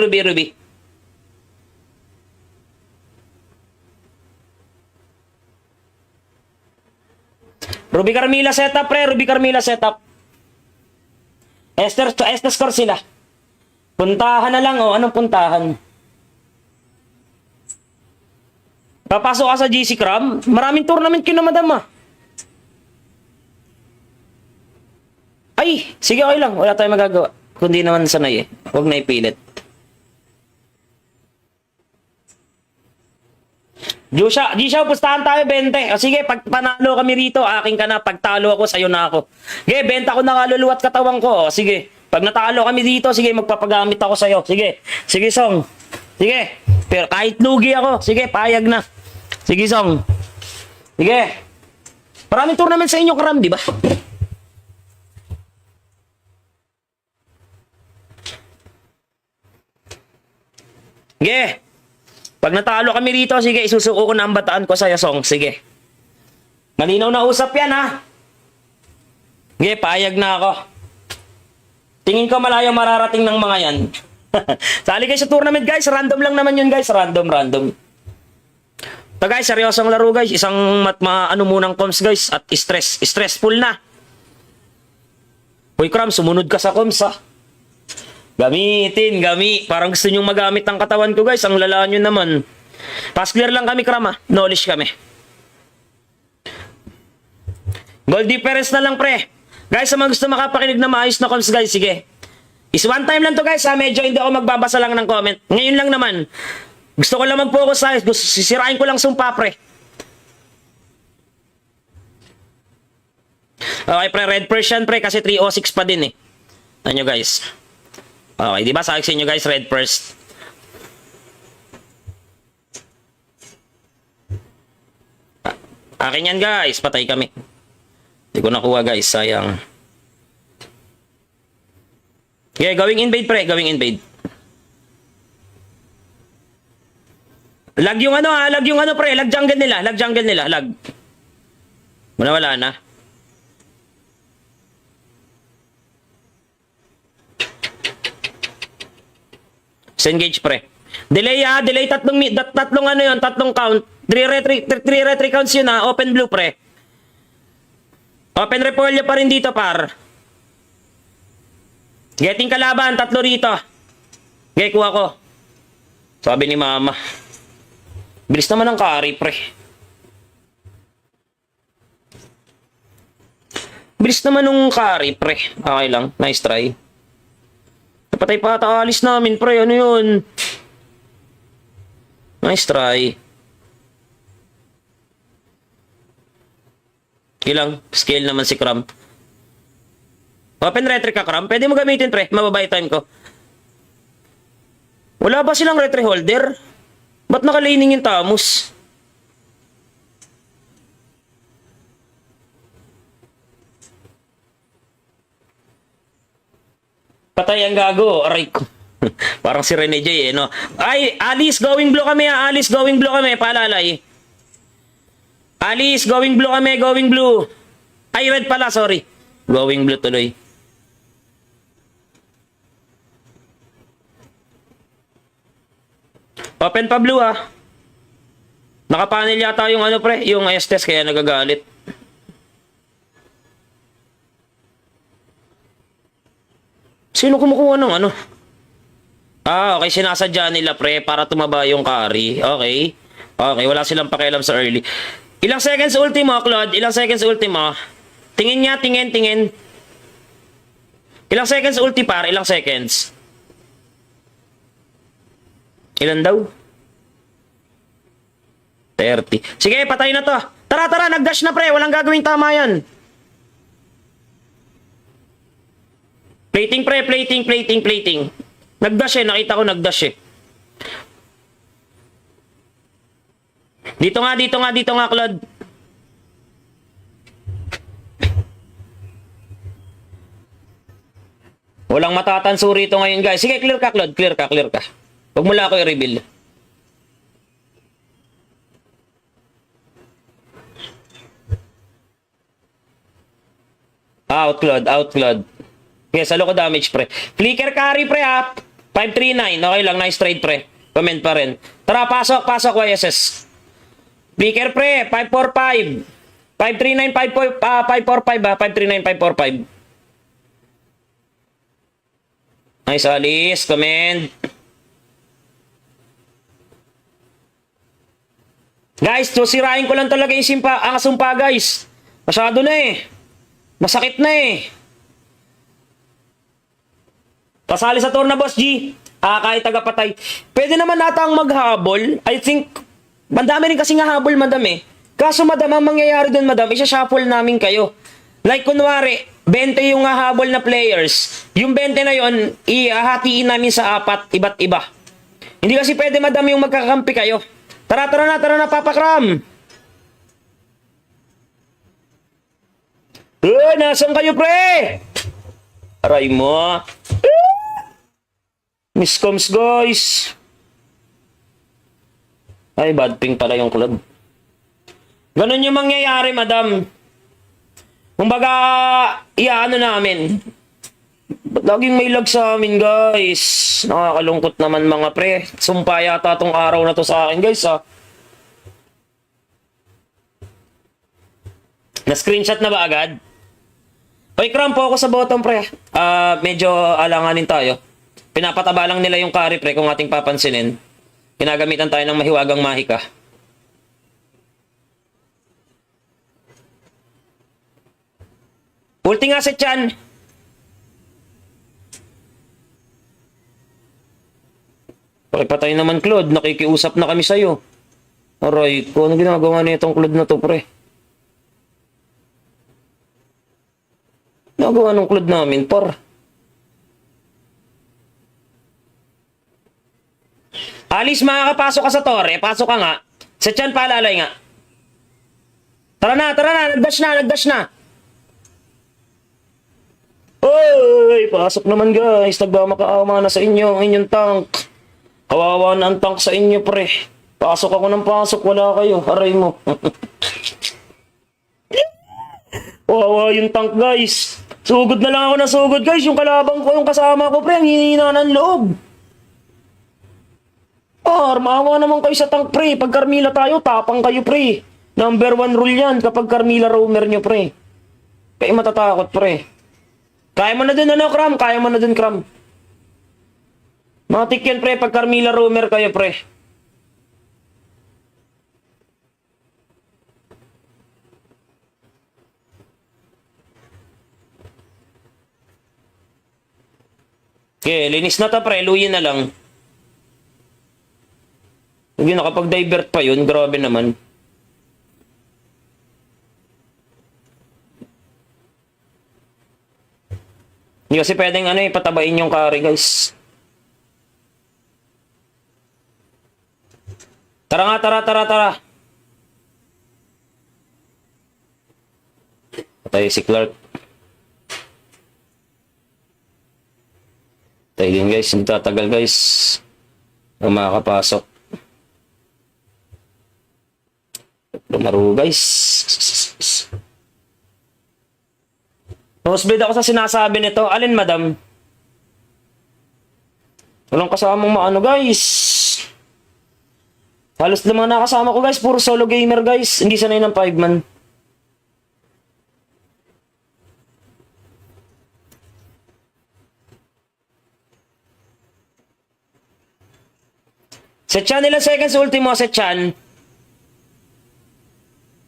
Ruby Carmilla setup, pre. Ruby Carmilla setup. Esther score sila. Puntahan na lang, Anong puntahan? Papasok ka sa GC Cram? Maraming tournament kayo na, madam, Ay, sige, okay lang. Wala tayong magagawa. Kundi naman sanay, Huwag na ipilit. Gisha, pustahan tayo, 20. O sige, pag panalo kami rito, akin ka na. Pag talo ako, sa'yo na ako. Sige, benta ko na kaluluwa at katawan ko. O sige, pag natalo kami dito, sige, magpapagamit ako sa'yo. Sige, Song. Sige, pero kahit lugi ako, sige, payag na. Sige, Song. Sige. Maraming tournament sa inyo, Karam, di ba? Sige. Pag natalo kami rito, sige, isusuko ko na ang bataan ko sa'yo, Song. Sige. Malinaw na usap yan, ha? Sige, payag na ako. Tingin ko malayo mararating ng mga yan. Sali kayo sa tournament, guys. Random lang naman yun, guys. Random. Ito, guys, seryosong laro, guys. Isang munang comms, guys. At stressful na. Hoy, Kram, sumunod ka sa comms, ha? Gamitin, Parang gusto nyong magamit ang katawan ko, guys. Ang lala nyo naman. Pass clear lang kami, Kram, ha? Knowledge kami. Goal difference na lang, pre. Guys, sa mga gusto makapakinig na maayos na comms, guys, sige. Is one time lang to, guys, ha? Medyo hindi ako magbabasa lang ng comment. Ngayon lang naman. Gusto ko lang mag-focus, ha? Sisirain ko lang sumpa, pre. Okay, pre. Red Persian, pre. Kasi 306 pa din, eh. Ano nyo, guys? Okay, di ba? Sabi sa inyo, guys, red first. Akin yan, guys. Patay kami. Hindi ko nakuha, guys. Sayang. Okay, going invade, pre. Going invade. Lag yung ano, ha? Lag yung ano, pre. Lag jungle nila. Lag jungle nila. Lag. Wala na. Engage, pre. Delay, ha? Delay tatlong ano yun, tatlong count. 3 retry counts yun, ha? Open blue, pre. Open repolyo pa rin dito, par. Getting kalaban, 3 rito. Okay, kuha ko. Sabi ni mama. Bilis naman ang carry, pre. Bilis naman ng carry, pre. Okay lang, nice try. Napatay pa ata alis namin, pre. Ano yun? Nice try. Ilang scale naman si Kram. Open retry ka, Kram. Pwede mo gamitin, pre. Mababay time ko. Wala ba silang retry holder? Ba't nakalining yung Tamus? Patay ang gago. Aray ko. Parang si Rene J, eh, no? Ay, Alice, going blue kami, ha? Alice, going blue kami. Paalalay. Alice, going blue kami, going blue. Ay, red pala, sorry. Going blue tuloy. Open pa blue, ha? Nakapanel yata yung ano, pre, yung Estes, kaya nagagalit. Sino kumukuha ng ano? Ah, okay. Sinasadya nila, pre, para tumaba yung carry. Okay. Okay, wala silang pakialam sa early. Ilang seconds ultimo, Claude? Ilang seconds ultimo? Tingin niya, tingin. Ilang seconds ulti, par? Ilang seconds? Ilan daw? 30. Sige, patay na to. Tara, nag-dash na, pre. Walang gagawing tama yan. Plating, pre. Plating. Nag-dash, eh. Nakita ko nag-dash, eh. Dito nga, Claude. Walang matatanso rito ngayon, guys. Sige, clear ka, Claude. Clear ka. Huwag mo lang ako i-reveal. Out, Claude. Okay, salo ko damage, pre. Flicker carry, pre, ha. 539. Okay lang, nice trade, pre. Comment pa rin. Tara, pasok, YSS. Flicker, pre. 545. 539, 545, ha. 539, 545. Nice, Alice. Comment. Guys, so sirain ko lang talaga yung sumpa, guys. Masyado na, eh. Masakit na, eh. Pasali sa tour na, Boss G. Kahit tagapatay. Pwede naman natang maghabol. I think, madami rin kasi nga habol, madam, eh. Kaso, madam, ang mangyayari dun, madam, isa-shuffle namin kayo. Like, kunwari, 20 yung habol na players. Yung 20 na yon, ihahatiin namin sa 4, iba't iba. Hindi kasi pwede, madam, yung magkakampi kayo. Tara na, Papa Kram. Nasaan kayo, pre? Aray mo. Miscoms, guys. Ay, bad ping pala yung club. Ganun yung mangyayari, madam. Kumbaga, ano namin. Ba't laging may lag sa amin, guys? Nakakalungkot naman, mga pre. Sumpa yata tong araw na to sa akin, guys, ha. Na-screenshot na ba agad? Hoy, Cram, po ako sa bottom, pre. Medyo alanganin tayo. Pinapataba lang nila yung carry, pre, kung ating papansinin. Ginagamitan tayo ng mahiwagang mahika. Ulti nga si Chan. Pakipatay naman, Claude. Nakikiusap na kami sa'yo. Aray, kung ano ginagawa na itong Claude na to, pre? Nagawa ng Claude namin, par. Alice, makakapasok ka sa torre. Pasok ka nga. Sa Chan, paalalay nga. Tara na. Nagdash na. Oy, pasok naman, guys. Nagmamakaawa na sa inyo ang inyong tank. Kawawa na ang tank sa inyo, pre. Pasok ako ng pasok. Wala kayo. Aray mo. Kawawa yung tank, guys. Sugod na lang ako na sugod, guys. Yung kalabang ko, yung kasama ko, pre. Ang hinihina ng loob. Maawa naman kayo sa tank, pre. Pag Carmilla tayo, tapang kayo, pre. Number 1 rule yan kapag Carmilla roamer nyo, pre. Kaya matatakot, pre. Kaya mo na dun, ano, Cram? Kaya mo na dun, Cram. Matik yan, pre. Pag Carmilla roamer kayo, pre. Okay, linis na ta, pre. Luyin na lang. Hindi nakapag-divert pa yun. Grabe naman. Hindi kasi pwedeng patabain yung carry, guys. Tara nga, tara. Patay si Clark. Patay din, guys. Hindi tatagal, guys. Ang makakapasok. Lumaro, guys. Nosebleed ako sa sinasabi nito. Alin, madam? Walang kasamang maano, guys. Halos naman nakasama ko, guys. Puro solo gamer, guys. Hindi sanay ng 5-man. Sa Chan, ilang seconds ultimo sa Chan?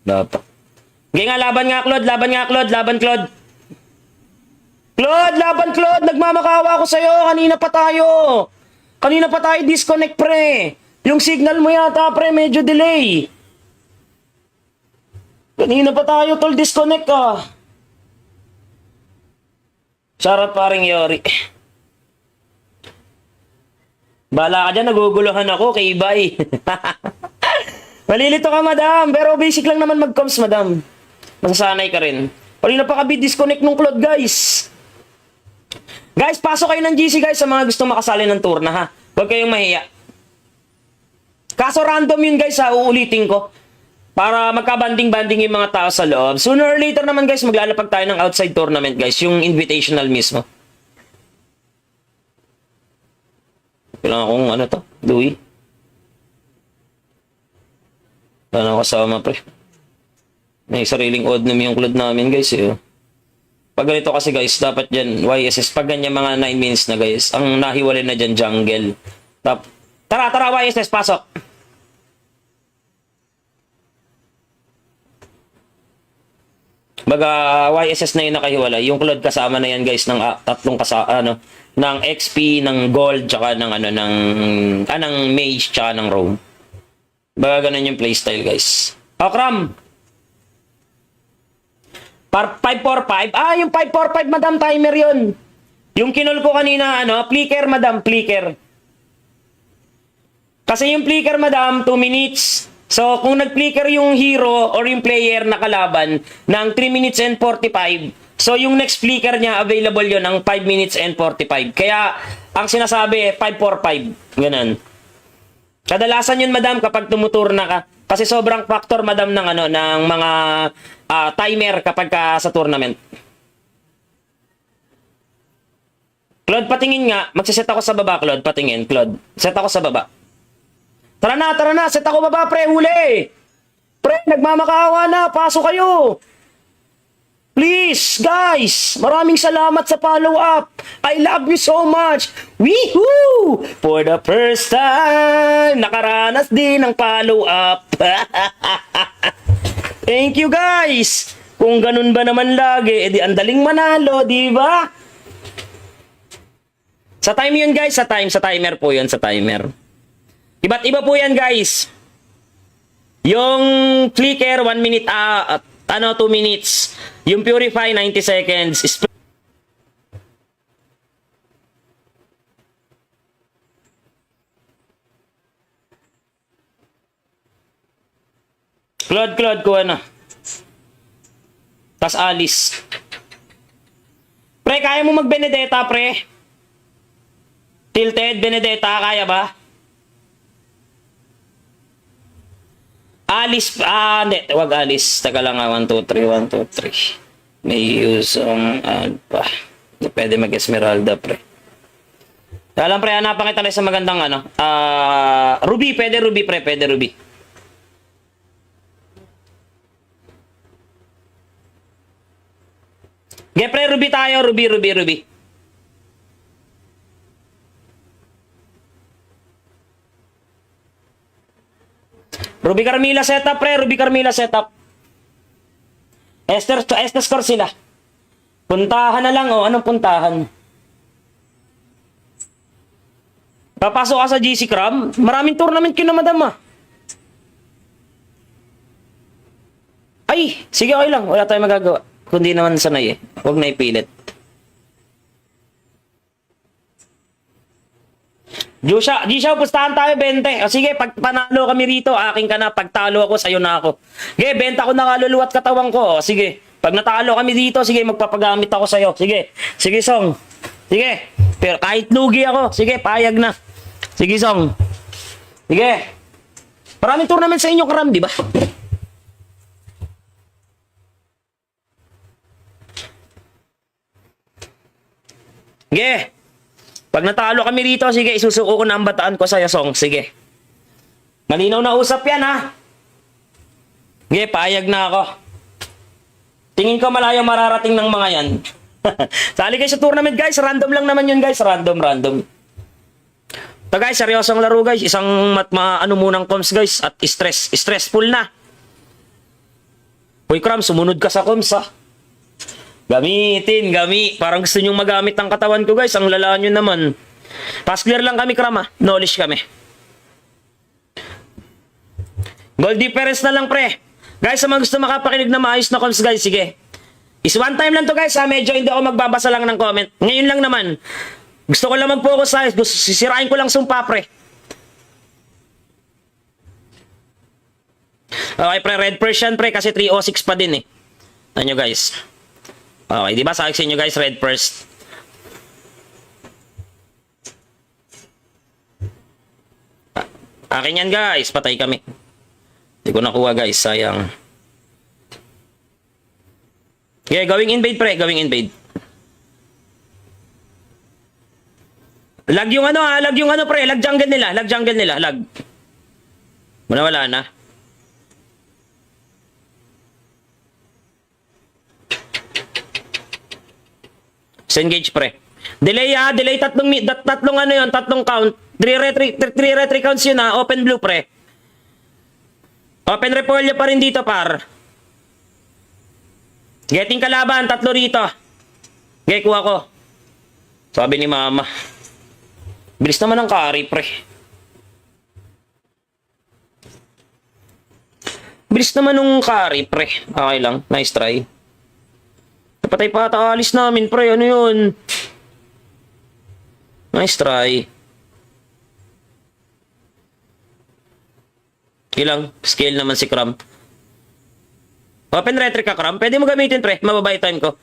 Dapat. Sige nga, laban, Claude. Laban, Claude. Claude! Nagmamakawa ako sa'yo. Kanina pa tayo disconnect, pre. Yung signal mo yata, pre, medyo delay. Kanina pa tayo, tol, disconnect ka. Shoutout paring Yori. Bala ka dyan, naguguluhan ako kay Ibay. Malilito ka, madam. Pero basic lang naman mag-comms, madam. Masasanay ka rin. Kanina pa kami disconnect nung Claude, guys. Guys, pasok kayo ng GC, guys, sa mga gustong makasali ng tour na, ha. Huwag kayong mahiya. Kaso random yun, guys, ha. Uulitin ko. Para magka-banding-banding yung mga tao sa loob. Sooner or later naman, guys, maglalapag tayo ng outside tournament, guys. Yung invitational mismo. Kailangan akong, Louis. Ano kasama, pre? May sariling oddnum yung Claude namin, guys, eh. Pag ganito kasi, guys, dapat dyan, YSS, pag ganyan mga 9 minutes na, guys, ang nahiwalay na dyan, jungle. Tara, YSS, pasok! Baga, YSS na yun nakahiwalay. Yung Claude kasama na yan, guys, ng tatlong ng XP, ng Gold, tsaka ng Mage, tsaka ng Roam. Baga, ganun yung playstyle, guys. Cram! 545. Yung 545, madam, timer yun. Yung kinol ko kanina, flicker, madam, flicker. Kasi yung flicker, madam, 2 minutes. So, kung nag-flicker yung hero or yung player na kalaban ng 3 minutes and 45, so yung next flicker niya, available yun ng 5 minutes and 45. Kaya, ang sinasabi, 545. Ganun. Kadalasan yun, madam, kapag tumutur na ka. Kasi sobrang factor, madam, ng mga timer kapag sa tournament. Claude, patingin nga. Magsiset ako sa baba, Claude. Patingin, Claude. Set ako sa baba. Tara na. Set ako baba, pre. Huli. Pre, nagmamakaawa na. Pasok kayo. Please, guys, maraming salamat sa follow-up. I love you so much. Woohoo! For the first time, nakaranas din ng follow-up. Thank you, guys. Kung ganun ba naman lagi, edi ang daling manalo, di ba? Sa time yun, guys. Sa timer po yun, sa timer. Iba't iba po yan, guys. Yung flicker, 1 minute, 2 minutes. Yung purify, 90 seconds. Claude, kuha na. Tas Alice. Pre, kaya mo mag-Benedetta, pre? Tilted, Benedetta, kaya ba? Alice, hindi, wag Alice. Taka lang 1, 2, 3, 1, 2, 3. May use ang, pa. Hindi pwede mag-Esmeralda, pre. Alam, pre, hanapan kita sa magandang, Ruby, pwede Ruby, pre, pwede Ruby. Okay, pre, Ruby tayo, Ruby. Ruby Carmila setup, pre. Ruby Carmila setup. Esther score sila. Puntahan na lang, Anong puntahan? Papasok ka sa GC Cram? Maraming tournament yun na, madam, Ay, sige, okay lang. Wala tayong magagawa. Kundi naman sanay, Huwag na ipilit. Gisha, pustahan tayo, 20. O sige, pag panalo kami rito, akin ka na. Pag talo ako, sa'yo na ako. Sige, benta ko na kaluluwa at katawan ko. O sige, pag natalo kami dito, sige, magpapagamit ako sa'yo. Sige, Song. Sige, pero kahit lugi ako, sige, payag na. Sige, Song. Sige. Maraming tournament sa inyo, Karam, di ba? Sige. Pag natalo kami rito, sige, isusuko ko na ang bataan ko sa'yo, Song. Sige. Malinaw na usap yan, Sige, payag na ako. Tingin ko malayo mararating ng mga yan. Sali kayo sa tournament, guys. Random lang naman yun, guys. Random. Ito, guys, seryosong laro, guys. Isang munang comms, guys. At stressful na. Hoy, Kram, sumunod ka sa comms, Gamitin. Parang gusto nyong magamit ang katawan ko, guys. Ang lalaan nyo naman. Pass clear lang kami, Kram, Knowledge kami. Goal difference na lang, pre. Guys, sa mga gusto makapakinig na maayos na comms, guys, sige. Is one time lang to, guys, Medyo hindi ako magbabasa lang ng comment. Ngayon lang naman. Gusto ko lang mag-focus, guys. Sisirain ko lang sumpa, pre. Okay, pre. Red Persian, pre. Kasi 306 pa din, Ano, guys? Okay, di ba sabi sa inyo, guys, red first. Akin yan, guys. Patay kami. Hindi ko nakuha, guys. Sayang. Okay, going invade, pre. Going invade. Lag yung pre. Lag jungle nila. Lag. Wala na. Engage, pre. Delay, delay tatlong count. 3 retry counts yun, Open blue, pre. Open repolyo pa rin dito, par. Getting kalaban, 3 rito. Okay, kuha ko. Sabi ni mama. Bilis naman ang carry, pre. Bilis naman ng carry, pre. Okay lang, nice try. Patay pa ata alis namin, pre. Ano yun? Nice try. Ilang? Scale naman si Kram. Open retry ka, Kram. Pwede mo gamitin, pre. Mababay time ko.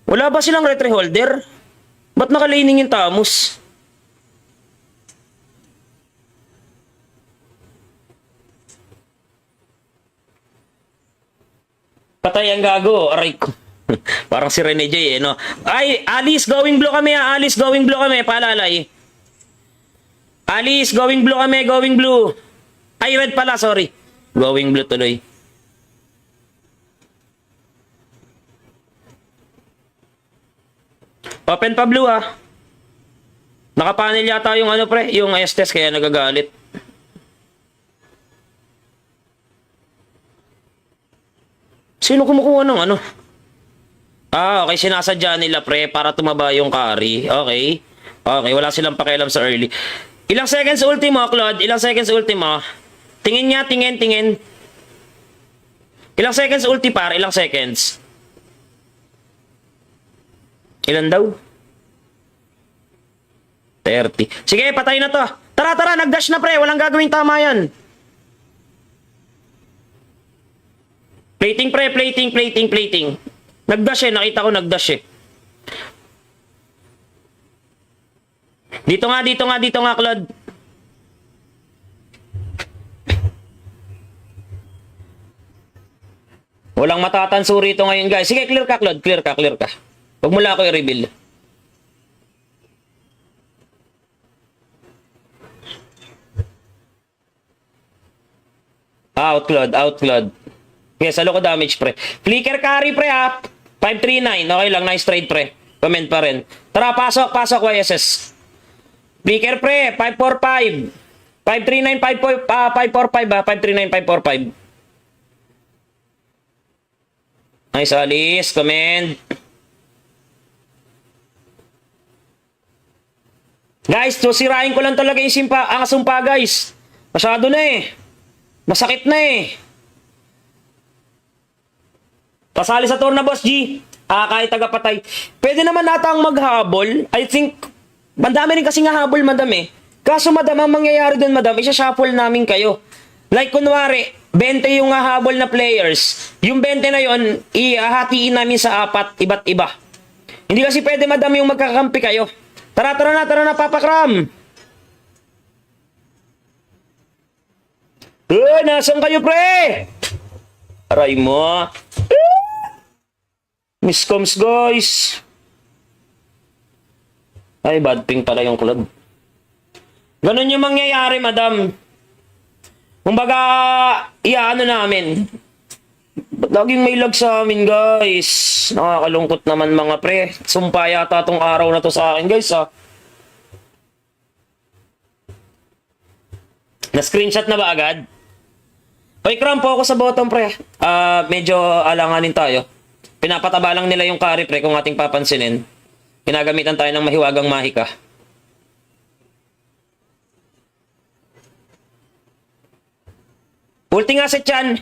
Wala ba silang retry holder? Ba't nakalining yung Tamus? Patay ang gago. Aray ko. Parang si Rene J, no? Ay, Alice, going blue kami, Alice, going blue kami. Paalalay. Alice, going blue kami, going blue. Ay, red pala, sorry. Going blue tuloy. Open pa blue ah. Nakapanel yata yung ano pre, yung Estes kaya nagagalit. Sino kumukuha ng ano? Ah, okay. Sinasadya nila pre para tumaba yung carry. Okay. Okay, wala silang pakialam sa early. Ilang seconds ultimo, Claude? Ilang seconds ultimo? Tingin niya, tingin. Ilang seconds ulti par? Ilang seconds? Ilan daw? 30. Sige, patay na to. Tara, nagdash na pre. Walang gagawing tama yan. Plating pre, plating. Nagdash eh, nakita ko nagdash eh. Dito nga, Claude. Walang matatanso rito ngayon, guys. Sige, clear ka, Claude. Clear ka. Huwag mo lang ako i-reveal. Out, Claude. Okay, salo ko damage, pre. Flicker carry, pre, ha. 539. Okay lang, nice trade, pre. Comment pa rin. Tara, pasok, YSS. Flicker, pre. 545. 539, 545, ha. 539, 545. Nice, Alice. Comment. Guys, sirain ko lang talaga yung ang sumpa, guys. Masyado na eh. Masakit na eh. Pasali sa tour na, Boss G. Kahit tagapatay. Pwede naman natang maghabol. I think, madami rin kasi nga habol, madam eh. Kaso, madam, ang mangyayari dun, madam, isa-shuffle namin kayo. Like, kunwari, 20 yung habol na players. Yung 20 na yon ihahatiin namin sa 4, iba't iba. Hindi kasi pwede, madam, yung magkakampi kayo. Tara na, papakram. Nasaan kayo, pre? Aray mo. Miscoms, guys. Ay, bad ping pala yung club. Ganun yung mangyayari, madam. Kumbaga, ano namin. Ba't laging may lag sa amin, guys? Nakakalungkot naman, mga pre. Sumpa yata tong araw na to sa akin, guys, ha. Na-screenshot na ba agad? Oy, crampo ako sa bottom, pre. Medyo alanganin tayo. Pinapataba lang nila yung carry, pre, kung ating papansinin. Ginagamitan tayo ng mahiwagang mahika. Ulti nga si Chan.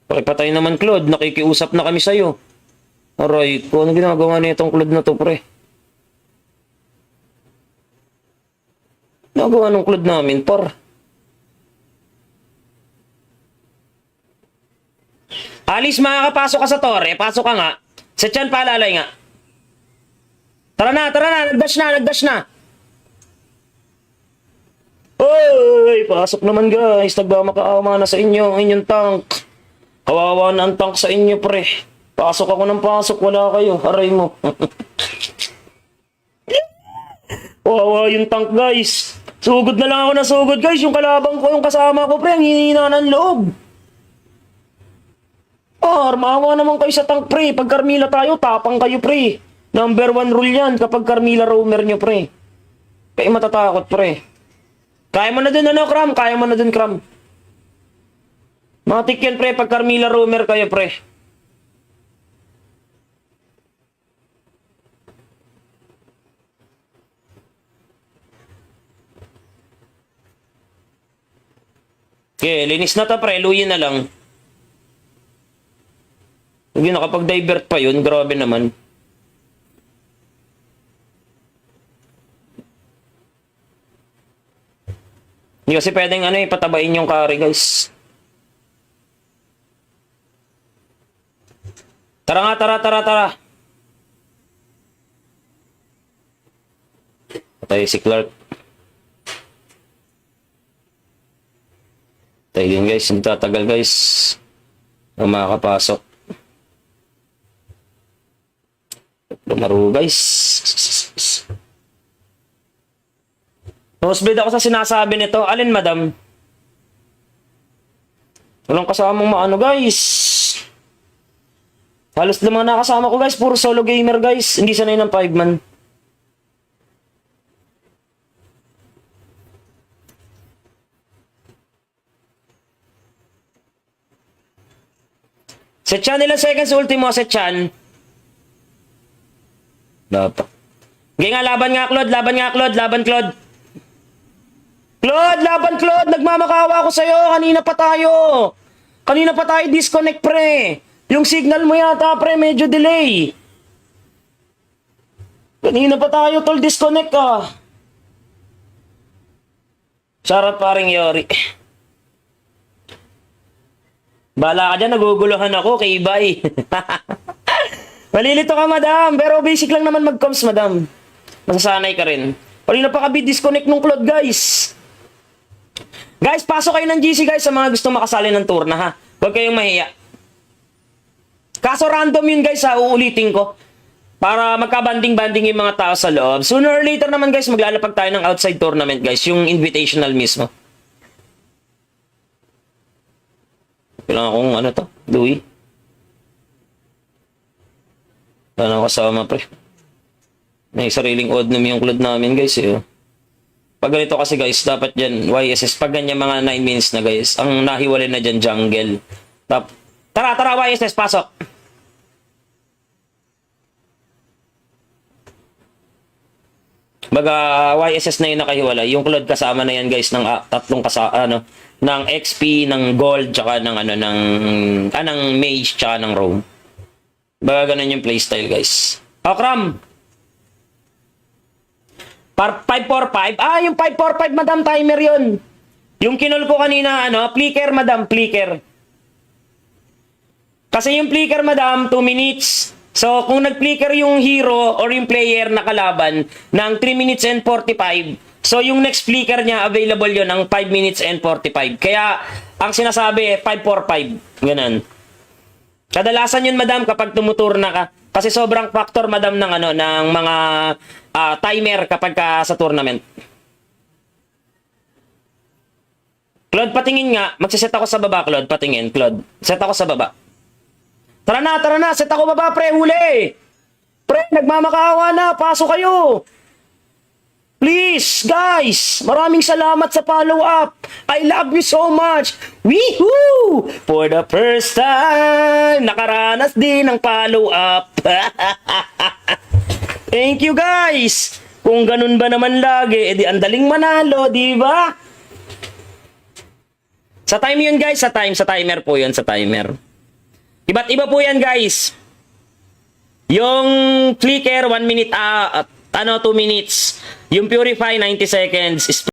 Pakipatay naman, Claude. Nakikiusap na kami sa'yo. Aray ko, ano ginagawa na itong Claude na to, pre? Ginagawa ng Claude namin, par. Alice, makakapasok ka sa torre. Pasok ka nga. Si Chan, paalalay nga. Tara na. Nagdash na. Oy, pasok naman, guys. Nagmamakaawa na sa inyo ang inyong tank. Kawawa na ang tank sa inyo, pre. Pasok ako ng pasok, wala kayo. Aray mo. Kawawa yung tank, guys. Sugod na lang ako na sugod, guys. Yung kalabang ko, yung kasama ko, pre, ang hinihina ng loob. Maawa naman kayo sa tank, pre. Pag Carmilla tayo, tapang kayo, pre. Number 1 rule yan kapag Carmilla roamer nyo, pre. Kaya matatakot, pre. Kaya mo na dun, Cram? Kaya mo na dun, Cram. Matik yan, pre. Pag Carmilla roamer kayo, pre. Okay, linis na to, pre. Luyin na lang. Hindi, nakapag-divert pa yun. Grabe naman. Hindi kasi pwedeng patabain yung carry, guys. Tara. Patay si Clark. Patay din, guys. Hindi tatagal, guys. Ang makakapasok. Lumaro, guys. Nosebleed ako sa sinasabi nito. Alin, madam? Walang kasamang maano, guys. Halos lang mga nakasama ko guys, puro solo gamer guys. Hindi sanay ng 5-man. Setchan, ilang seconds ultimo, Setchan? Dapat. Okay nga, laban nga, Claude. Laban nga, Claude. Laban, Claude. Claude, laban, Claude. Nagmamakawa ako sa'yo. Kanina pa tayo. Kanina pa tayo disconnect, pre. Yung signal mo yata, pre, medyo delay. Kanina pa tayo, tol, disconnect ka. Shoutout paring Yori. Bala ka dyan, naguguluhan ako kay Ibay. Malilito ka, madam. Pero basic lang naman mag-comms, madam. Masasanay ka rin. Kanina pa kami disconnect nung Claude, guys. Guys, pasok kayo ng GC, guys, sa mga gustong makasali ng tour na, ha? Huwag kayong mahiya. Kaso random yun, guys, ha? Uulitin ko. Para magka-banding-banding yung mga tao sa loob. Sooner or later naman, guys, maglalapag tayo ng outside tournament, guys. Yung invitational mismo. Kailangan akong, ano to? Louis? Wala kasama, pre. May sariling oddnum yung Claude namin, guys, eh. Pag ganito kasi, guys, dapat dyan, YSS, pag ganyan mga 9 minutes na, guys, ang nahiwalay na dyan, jungle. Tara, YSS, pasok. Baga, YSS na yun nakahiwalay. Yung Claude kasama na yan, guys, ng tatlong ng XP, ng Gold, tsaka ng, ng Mage, tsaka ng Roam. Baga, ganun yung playstyle, guys. Okram! 545? Yung 545, madam, timer yun. Yung kinol ko kanina, flicker, madam, flicker. Kasi yung flicker, madam, 2 minutes. So, kung nag-flicker yung hero or yung player na kalaban ng 3 minutes and 45, so yung next flicker niya, available yun ng 5 minutes and 45. Kaya, ang sinasabi, 545. Ganun. Kadalasan yun, madam, kapag tumutur na ka. Kasi sobrang factor, madam, ng mga timer kapag sa tournament. Claude, patingin nga. Magsiset ako sa baba, Claude. Patingin, Claude. Set ako sa baba. Tara na. Set ako baba, pre. Huli. Pre, nagmamakaawa na. Pasok kayo. Please, guys. Maraming salamat sa follow-up. I love you so much. Woohoo! For the first time, nakaranas din ng follow-up. Thank you, guys. Kung ganun ba naman lagi, edi andaling manalo, di ba? Sa time yun, guys. Sa timer po yun, sa timer. Iba't iba po yan, guys. Yung flicker, 1 minute, 2 minutes. Yung purify, 90 seconds.